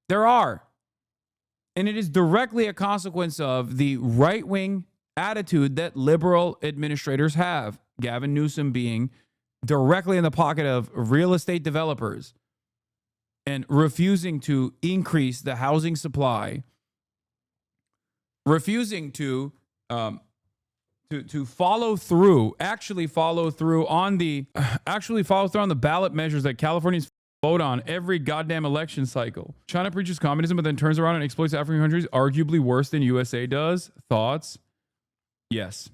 There are. And it is directly a consequence of the right-wing attitude that liberal administrators have. Gavin Newsom being directly in the pocket of real estate developers and refusing to increase the housing supply, refusing to follow through, actually follow through on the ballot measures that Californians vote on every goddamn election cycle. China preaches communism, but then turns around and exploits African countries, arguably worse than USA does. Thoughts? Yes.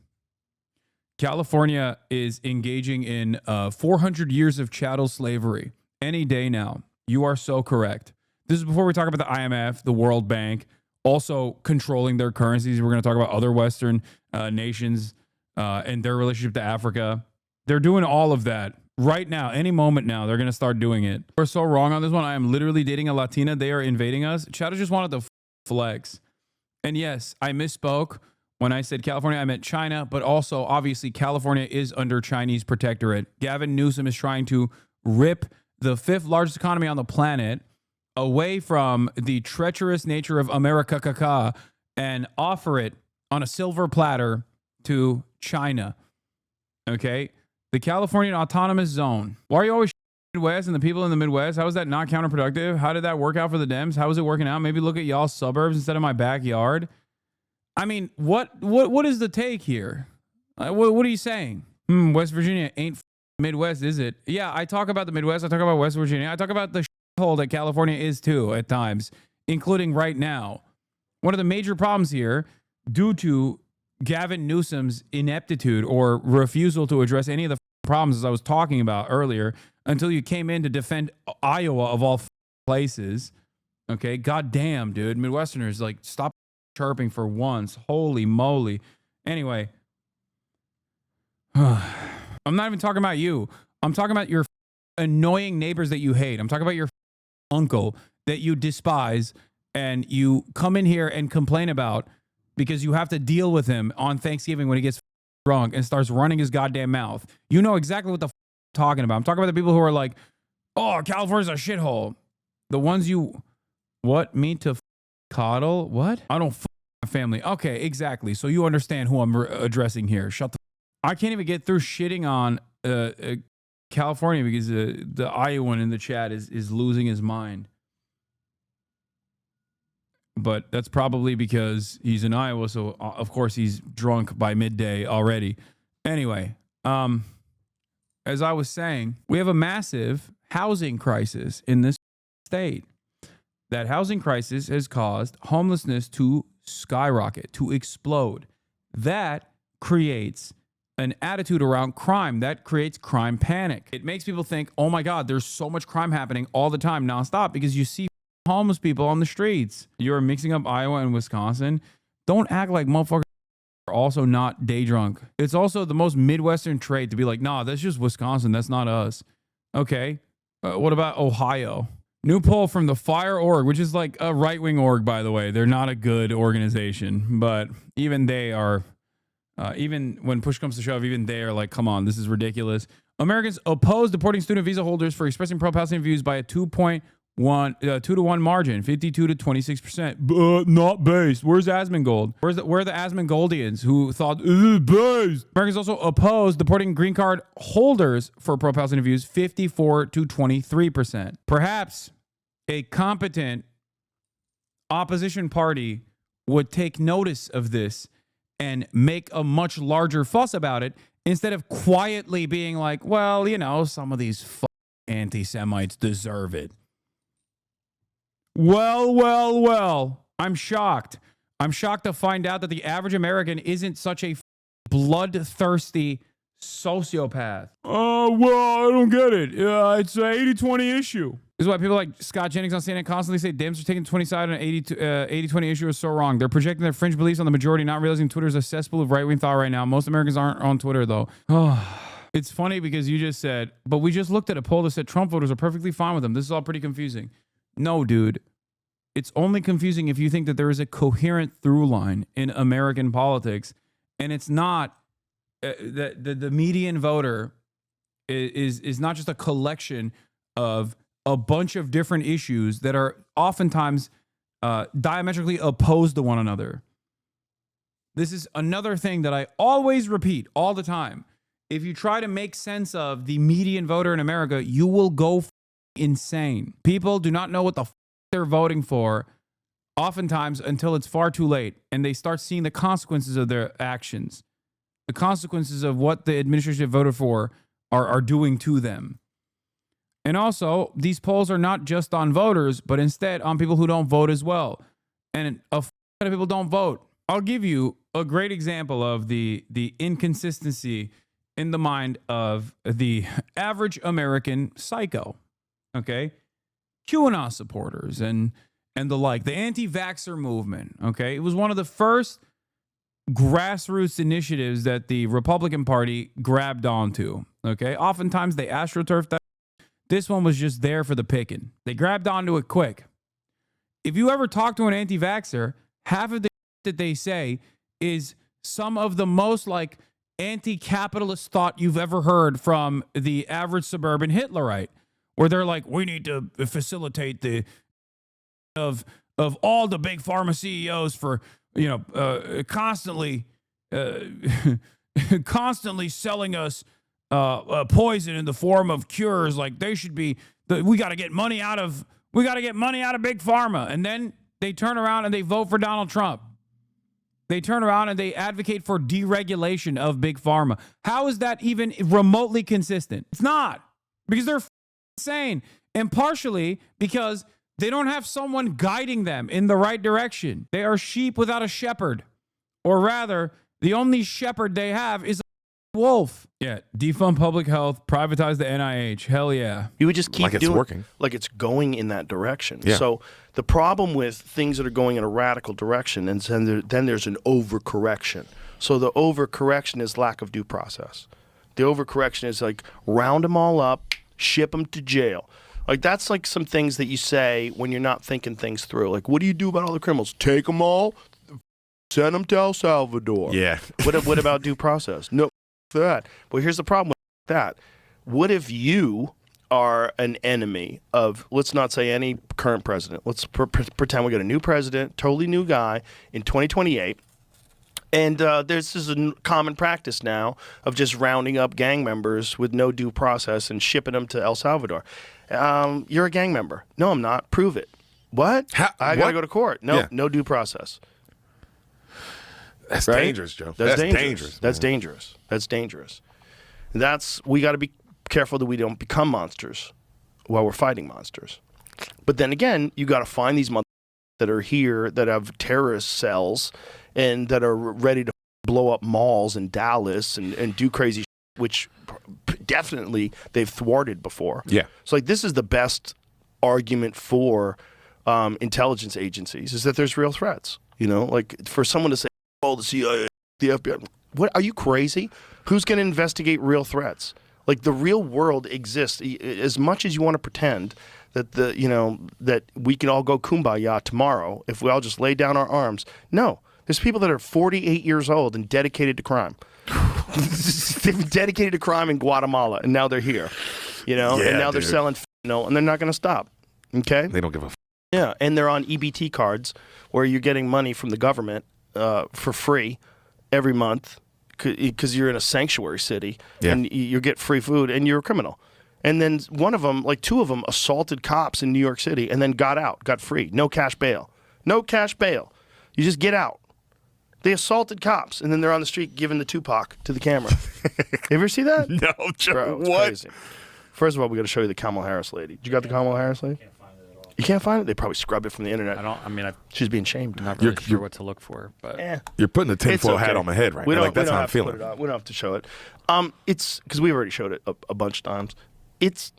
California is engaging in 400 years of chattel slavery any day now. You are so correct. This is before we talk about the IMF, the World Bank, also controlling their currencies. We're going to talk about other Western nations and their relationship to Africa. They're doing all of that right now. Any moment now, they're going to start doing it. We're so wrong on this one. I am literally dating a Latina. They are invading us. Chatter just wanted to flex. And yes, I misspoke. When I said California, I meant China, but also obviously California is under Chinese protectorate. Gavin Newsom is trying to rip the 5th largest economy on the planet away from the treacherous nature of America and offer it on a silver platter to China. Okay? The Californian Autonomous Zone. Why are you always Midwest and the people in the Midwest? How is that not counterproductive? How did that work out for the Dems? How is it working out? Maybe look at y'all's suburbs instead of my backyard. I mean, what is the take here? What are you saying? West Virginia ain't Midwest, is it? Yeah, I talk about the Midwest. I talk about West Virginia. I talk about the hole that California is too at times, including right now. One of the major problems here, due to Gavin Newsom's ineptitude or refusal to address any of the problems as I was talking about earlier, until you came in to defend Iowa of all places. Okay, goddamn, dude. Midwesterners, like, stop chirping for once. Holy moly. Anyway, I'm not even talking about you. I'm talking about your annoying neighbors that you hate. I'm talking about your uncle that you despise and you come in here and complain about because you have to deal with him on Thanksgiving when he gets drunk and starts running his goddamn mouth. You know exactly what the I'm talking about. I'm talking about the people who are like, oh, California's a shithole. The ones you, what, me to coddle? What? I don't my family. Okay, exactly. So you understand who I'm addressing here. Shut the I can't even get through shitting on California because the Iowan in the chat is losing his mind. But that's probably because he's in Iowa, so of course he's drunk by midday already. Anyway, as I was saying, we have a massive housing crisis in this state. That housing crisis has caused homelessness to skyrocket, to explode. That creates an attitude around crime. That creates crime panic. It makes people think, oh my God, there's so much crime happening all the time, nonstop, because you see homeless people on the streets. You're mixing up Iowa and Wisconsin. Don't act like motherfuckers are also not day drunk. It's also the most Midwestern trait to be like, nah, that's just Wisconsin. That's not us. Okay. What about Ohio? New poll from the Fire Org, which is like a right-wing org, by the way. They're not a good organization, but even they are, even when push comes to shove, even they are like, come on, this is ridiculous. Americans oppose deporting student visa holders for expressing pro-Palestinian views by a 2 to 1 margin, 52 to 26%. Not based. Where's Asmongold? Where are the Asmongoldians who thought based? Americans also oppose deporting green card holders for pro-Palestinian views, 54 to 23%. Perhaps a competent opposition party would take notice of this and make a much larger fuss about it instead of quietly being like, well, you know, some of these anti-Semites deserve it. Well, I'm shocked. I'm shocked to find out that the average American isn't such a bloodthirsty sociopath. Oh, well, I don't get it. It's an 80-20 issue. This is why people like Scott Jennings on CNN constantly say Dems are taking 20 side on an 80-20 issue is so wrong. They're projecting their fringe beliefs on the majority, not realizing Twitter is a cesspool of right-wing thought right now. Most Americans aren't on Twitter, though. Oh, it's funny because you just said, but we just looked at a poll that said Trump voters are perfectly fine with them. This is all pretty confusing. No, dude. It's only confusing if you think that there is a coherent through line in American politics, and it's not the median voter is not just a collection of a bunch of different issues that are oftentimes diametrically opposed to one another. This is another thing that I always repeat all the time. If you try to make sense of the median voter in America, you will go insane. People do not know what the they're voting for oftentimes until it's far too late, and they start seeing the consequences of their actions. The consequences of what the administration voted for are doing to them. And also, these polls are not just on voters, but instead on people who don't vote as well. And a lot of people don't vote. I'll give you a great example of the inconsistency in the mind of the average American psycho. Okay? QAnon supporters and the like. The anti-vaxxer movement. Okay? It was one of the first grassroots initiatives that the Republican Party grabbed onto. Okay? Oftentimes they astroturfed that. This one was just there for the picking. They grabbed onto it quick. If you ever talk to an anti-vaxxer, half of the that they say is some of the most like anti-capitalist thought you've ever heard from the average suburban Hitlerite, where they're like, we need to facilitate the of all the big pharma CEOs for, constantly selling us poison in the form of cures. Like they should be, we got to get money out of big pharma. And then they turn around and they vote for Donald Trump. They turn around and they advocate for deregulation of big pharma. How is that even remotely consistent? It's not, because they're insane, and partially because they don't have someone guiding them in the right direction. They are sheep without a shepherd, or rather, the only shepherd they have is a wolf. Yeah, defund public health, privatize the NIH. Hell yeah. You would just keep like it's doing, working. like it's going in that direction. Yeah. So the problem with things that are going in a radical direction, and then there's an overcorrection. So the overcorrection is lack of due process. The overcorrection is like round them all up, ship them to jail. Like that's like some things that you say when you're not thinking things through. Like, what do you do about all the criminals? Take them all, send them to El Salvador. Yeah. What about due process? No, for that. Well, here's the problem with that. What if you are an enemy of, let's not say any current president. Let's pretend we got a new president, totally new guy in 2028. And this is a common practice now of just rounding up gang members with no due process and shipping them to El Salvador. You're a gang member. No, I'm not. Prove it. What? I got to go to court. No, Yeah. no due process. That's Right? dangerous, Joe. That's dangerous. dangerous. That's man. dangerous. That's dangerous. We got to be careful that we don't become monsters while we're fighting monsters. But then again, you got to find these that are here that have terrorist cells and that are ready to blow up malls in Dallas and do crazy shit, which definitely they've thwarted before. Yeah. So like this is the best argument for intelligence agencies is that there's real threats. Like for someone to say, oh, the CIA, the FBI, what, are you crazy? Who's going to investigate real threats? Like the real world exists. As much as you want to pretend that that we can all go kumbaya tomorrow if we all just lay down our arms. No, there's people that are 48 years old and dedicated to crime. They've been dedicated to crime in Guatemala, and now they're here. And now they're selling and they're not going to stop. Okay? They don't give a Yeah, and they're on EBT cards where you're getting money from the government for free every month because you're in a sanctuary city and you get free food and you're a criminal. And then one of them, like two of them, assaulted cops in New York City and then got free. No cash bail. No cash bail. You just get out. They assaulted cops and then they're on the street giving the Tupac to the camera. You ever see that? No, Joe. Bro, it's What? crazy. First of all, we got to show you the Kamala Harris lady. You got the Kamala Harris lady? You can't find it. They probably scrub it from the internet. She's being shamed. I'm not really sure what to look for, but You're putting the tinfoil hat on my head right now. Like, that's how I'm feeling. We don't have to show it. It's because we've already showed it a bunch of times. It's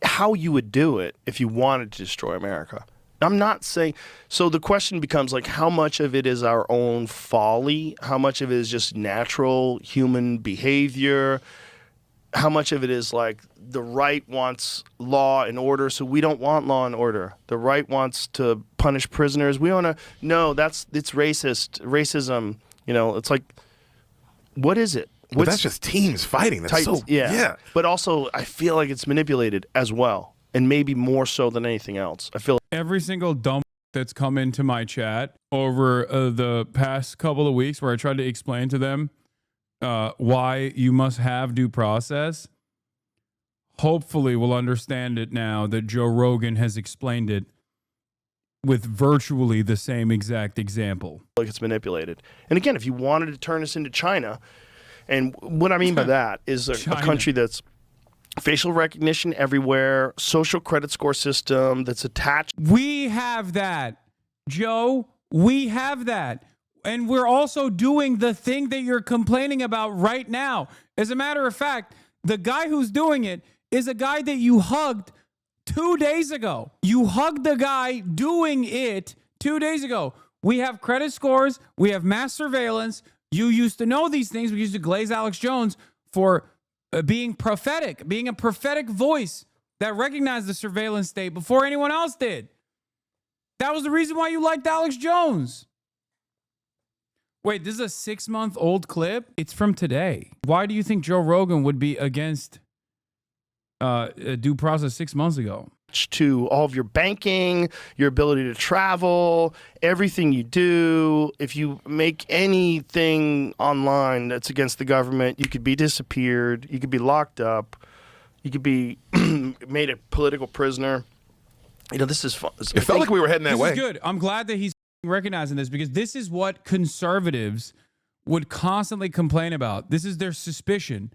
how you would do it if you wanted to destroy America. I'm not saying. So the question becomes like, how much of it is our own folly? How much of it is just natural human behavior? How much of it is like the right wants law and order, so we don't want law and order. The right wants to punish prisoners. We want to. No, it's racism. You know, it's like, what is it? But that's just teams fighting. That's yeah. But also, I feel like it's manipulated as well, and maybe more so than anything else. I feel every single dumb that's come into my chat over the past couple of weeks, where I tried to explain to them why you must have due process, hopefully will understand it now that Joe Rogan has explained it with virtually the same exact example. Like it's manipulated. And again, if you wanted to turn us into China, and what I mean by that is a country that's facial recognition everywhere, social credit score system that's attached. We have that, Joe. We have that. And we're also doing the thing that you're complaining about right now. As a matter of fact, the guy who's doing it is a guy that you hugged 2 days ago. You hugged the guy doing it 2 days ago. We have credit scores. We have mass surveillance. You used to know these things. We used to glaze Alex Jones for being prophetic, being a prophetic voice that recognized the surveillance state before anyone else did. That was the reason why you liked Alex Jones. Wait, this is a 6-month-old clip? It's from today. Why do you think Joe Rogan would be against due process 6 months ago? To all of your banking, your ability to travel, everything you do. If you make anything online that's against the government, you could be disappeared, you could be locked up, you could be made a political prisoner. You know, this is fun. It felt like we were heading that way. This is good. I'm glad that he's recognizing this, because this is what conservatives would constantly complain about. This is their suspicion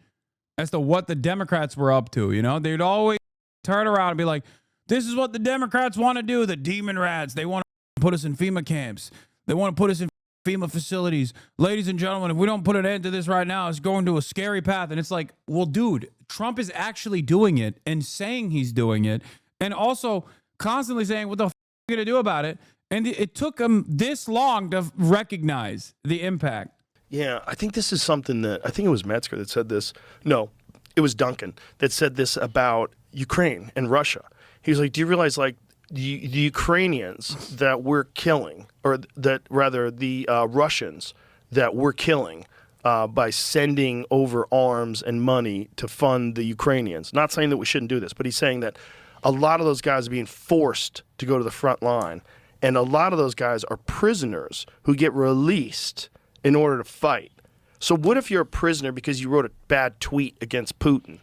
as to what the Democrats were up to. You know, they'd always turn around and be like, this is what the Democrats want to do. The demon rats. They want to put us in FEMA camps. They want to put us in FEMA facilities. Ladies and gentlemen, if we don't put an end to this right now, it's going to a scary path. And it's like, well, dude, Trump is actually doing it and saying he's doing it, and also constantly saying, what the f*** are you going to do about it? And it took him this long to recognize the impact. Yeah, I think this is something that, I think it was Metzger that said this. No, it was Duncan that said this about Ukraine and Russia. He was like, do you realize, like, the Ukrainians that we're killing, or that rather the Russians that we're killing by sending over arms and money to fund the Ukrainians? Not saying that we shouldn't do this, but he's saying that a lot of those guys are being forced to go to the front line. And a lot of those guys are prisoners who get released in order to fight. So what if you're a prisoner because you wrote a bad tweet against Putin,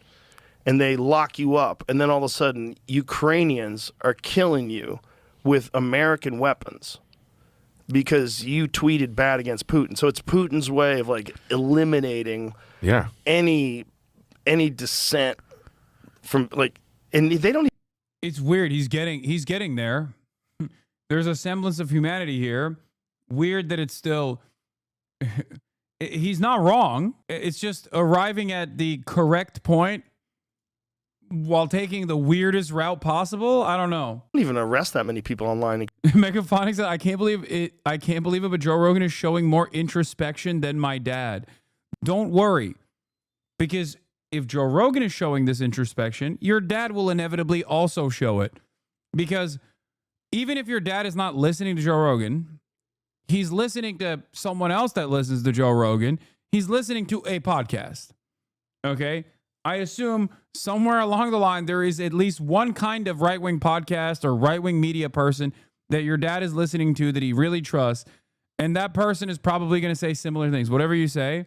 and they lock you up, and then all of a sudden Ukrainians are killing you with American weapons because you tweeted bad against Putin? So it's Putin's way of like eliminating any dissent from, like, and they don't. It's weird. He's getting there. There's a semblance of humanity here. Weird that it's still. He's not wrong. It's just arriving at the correct point while taking the weirdest route possible. I don't know. Don't even arrest that many people online. Megaphonics said, I can't believe it, but Joe Rogan is showing more introspection than my dad. Don't worry, because if Joe Rogan is showing this introspection, your dad will inevitably also show it. Because even if your dad is not listening to Joe Rogan, he's listening to someone else that listens to Joe Rogan. He's listening to a podcast. Okay? I assume somewhere along the line, there is at least one kind of right-wing podcast or right-wing media person that your dad is listening to that he really trusts. And that person is probably going to say similar things. Whatever you say,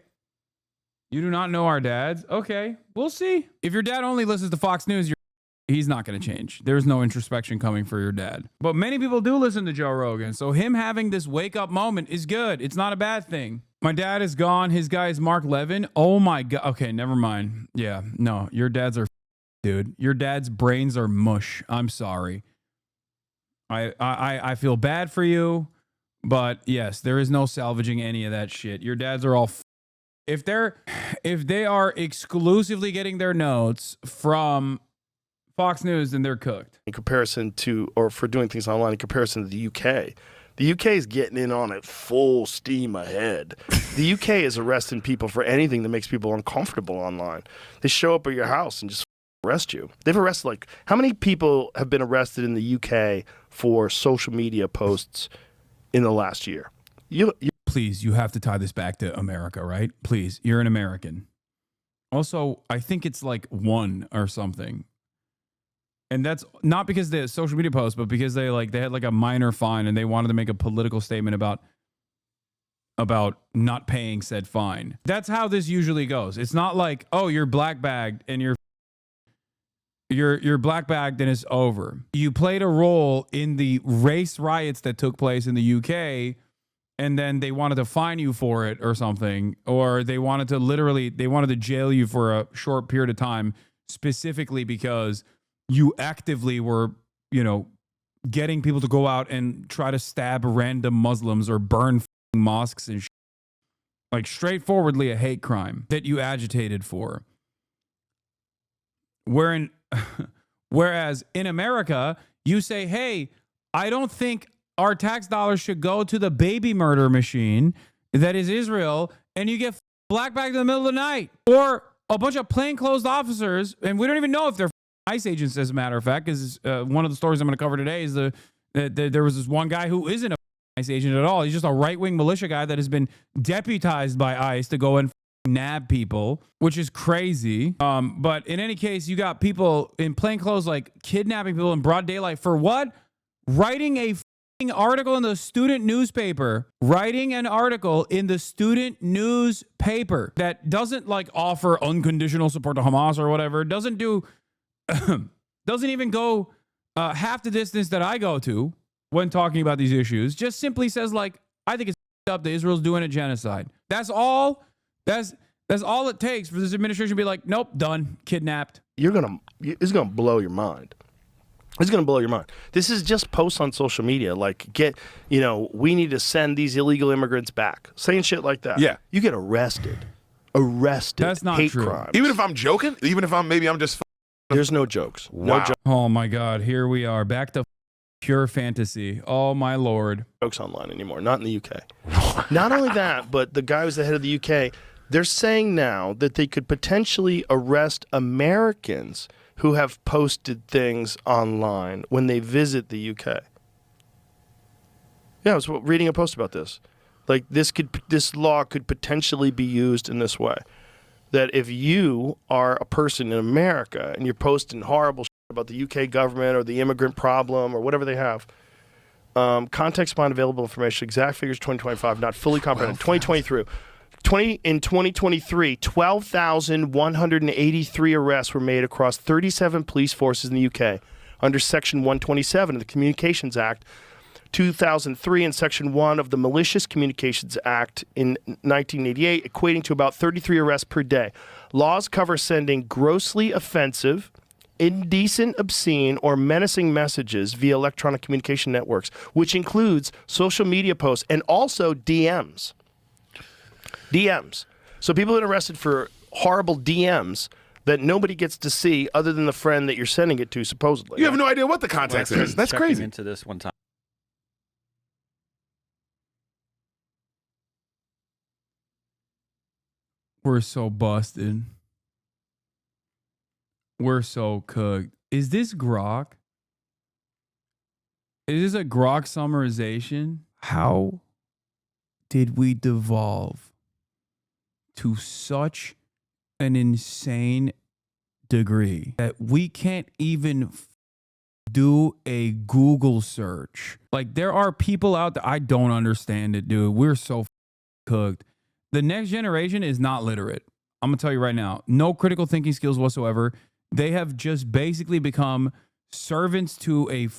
you do not know our dads. Okay, we'll see. If your dad only listens to Fox News, he's not going to change. There's no introspection coming for your dad. But many people do listen to Joe Rogan. So him having this wake-up moment is good. It's not a bad thing. My dad is gone. His guy is Mark Levin. Oh, my God. Okay, never mind. Yeah, no, your dads are dude. Your dad's brains are mush. I'm sorry. I feel bad for you, but yes, there is no salvaging any of that shit. Your dads are all if they are exclusively getting their notes from Fox News, then they're cooked. In comparison to, or for doing things online in comparison to the UK. The UK is getting in on it full steam ahead. The UK is arresting people for anything that makes people uncomfortable online. They show up at your house and just arrest you. They've arrested, like, how many people have been arrested in the UK for social media posts in the last year? Please, you have to tie this back to America, right? Please, you're an American. Also, I think it's like 1 or something. And that's not because they social media posts, but because they had like a minor fine and they wanted to make a political statement about not paying said fine. That's how this usually goes. It's not like, oh, you're black bagged and you're black bagged and it's over. You played a role in the race riots that took place in the UK, and then they wanted to fine you for it or something, or they wanted to jail you for a short period of time, specifically because you actively were, getting people to go out and try to stab random Muslims or burn mosques and like straightforwardly a hate crime that you agitated for. Whereas in America, you say, hey, I don't think our tax dollars should go to the baby murder machine that is Israel, and you get black bagged in the middle of the night. Or a bunch of plainclothes officers, and we don't even know if they're ICE agents, as a matter of fact, because one of the stories I'm going to cover today is there was this one guy who isn't a ICE agent at all. He's just a right-wing militia guy that has been deputized by ICE to go and nab people, which is crazy. But in any case, you got people in plain clothes like kidnapping people in broad daylight for what? Writing a article in the student newspaper. Writing an article in the student newspaper that doesn't like offer unconditional support to Hamas or whatever. Doesn't even go half the distance that I go to when talking about these issues. Just simply says like, I think it's up that Israel's doing a genocide. That's all. That's all it takes for this administration to be like, nope, done, kidnapped. It's gonna blow your mind. It's gonna blow your mind. This is just posts on social media like, we need to send these illegal immigrants back, saying shit like that. Yeah, you get arrested. That's not hate true. Crimes. Even if I'm joking, even if I'm just. There's no jokes. Wow. No jokes. Oh my God, here we are back to pure fantasy. Oh my Lord. Jokes online anymore, not in the UK. Not only that, but the guy who's the head of the UK, they're saying now that they could potentially arrest Americans who have posted things online when they visit the UK. Yeah, I was reading a post about this. Like this law could potentially be used in this way. That if you are a person in America and you're posting horrible shit about the UK government or the immigrant problem or whatever they have, context behind available information, exact figures 2025, not fully comprehended. 2023, 12,183 arrests were made across 37 police forces in the UK under Section 127 of the Communications Act 2003 and Section 1 of the Malicious Communications Act in 1988, equating to about 33 arrests per day. Laws cover sending grossly offensive, indecent, obscene, or menacing messages via electronic communication networks, which includes social media posts and also DMs. DMs. So people have been arrested for horrible DMs that nobody gets to see other than the friend that you're sending it to, supposedly. You have no idea what the context is. That's crazy. Into this one time. We're so busted. We're so cooked. Is this grok? Is this a grok summarization? How did we devolve to such an insane degree that we can't even do a Google search? Like, there are people out there, I don't understand it, dude. We're so cooked. The next generation is not literate. I'm going to tell you right now, no critical thinking skills whatsoever. They have just basically become servants to a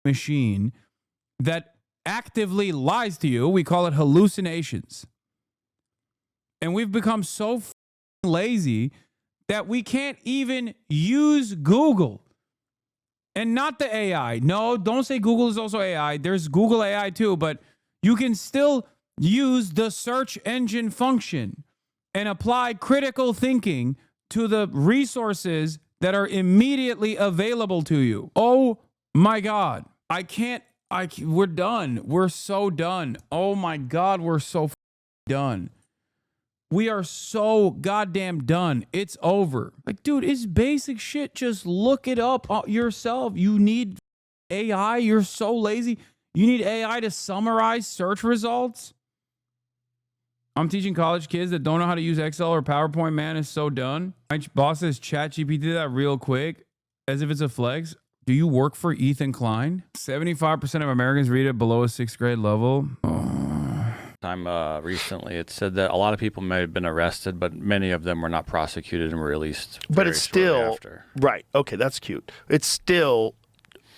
machine that actively lies to you. We call it hallucinations. And we've become so lazy that we can't even use Google. And not the AI. No, don't say Google is also AI. There's Google AI too, but you can still use the search engine function and apply critical thinking to the resources that are immediately available to you. Oh my God. We're done. We're so done. Oh my God, we're so done. We are so goddamn done. It's over. Like, dude, it's basic shit. Just look it up yourself. You need AI. You're so lazy. You need AI to summarize search results. I'm teaching college kids that don't know how to use Excel or PowerPoint. Man, is so done. My boss says ChatGPT did that real quick, as if it's a flex. Do you work for Ethan Klein? 75% of Americans read it below a 6th grade level. Time recently, it said that a lot of people may have been arrested, but many of them were not prosecuted and were released. But it's still after. Right. Okay, that's cute. It's still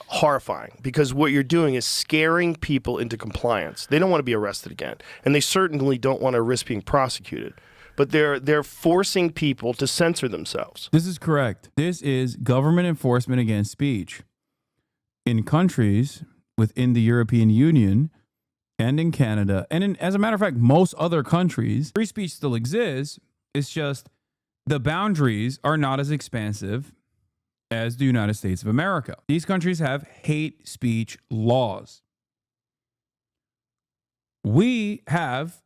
horrifying because what you're doing is scaring people into compliance. They don't want to be arrested again, and they certainly don't want to risk being prosecuted. But they're forcing people to censor themselves. This is correct. This is government enforcement against speech. In countries within the European Union and in Canada, and as a matter of fact, most other countries, free speech still exists. It's just the boundaries are not as expansive as the United States of America. These countries have hate speech laws. We have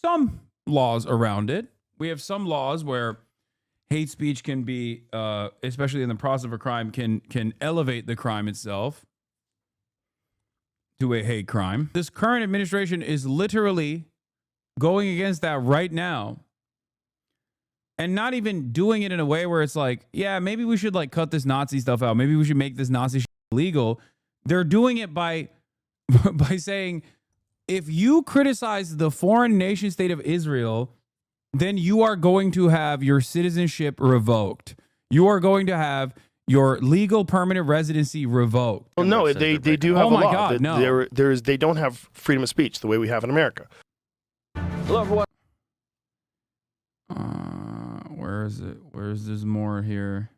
some laws around it. We have some laws where hate speech can be, especially in the process of a crime, can elevate the crime itself to a hate crime. This current administration is literally going against that right now, and not even doing it in a way where it's like, yeah, maybe we should like cut this Nazi stuff out. Maybe we should make this Nazi shit illegal. They're doing it by saying, if you criticize the foreign nation state of Israel, then you are going to have your citizenship revoked. You are going to have your legal permanent residency revoked. Well, no, they do have a law. Oh my God, no. They don't have freedom of speech the way we have in America. Hello, everyone. Where is it? Where's this more here?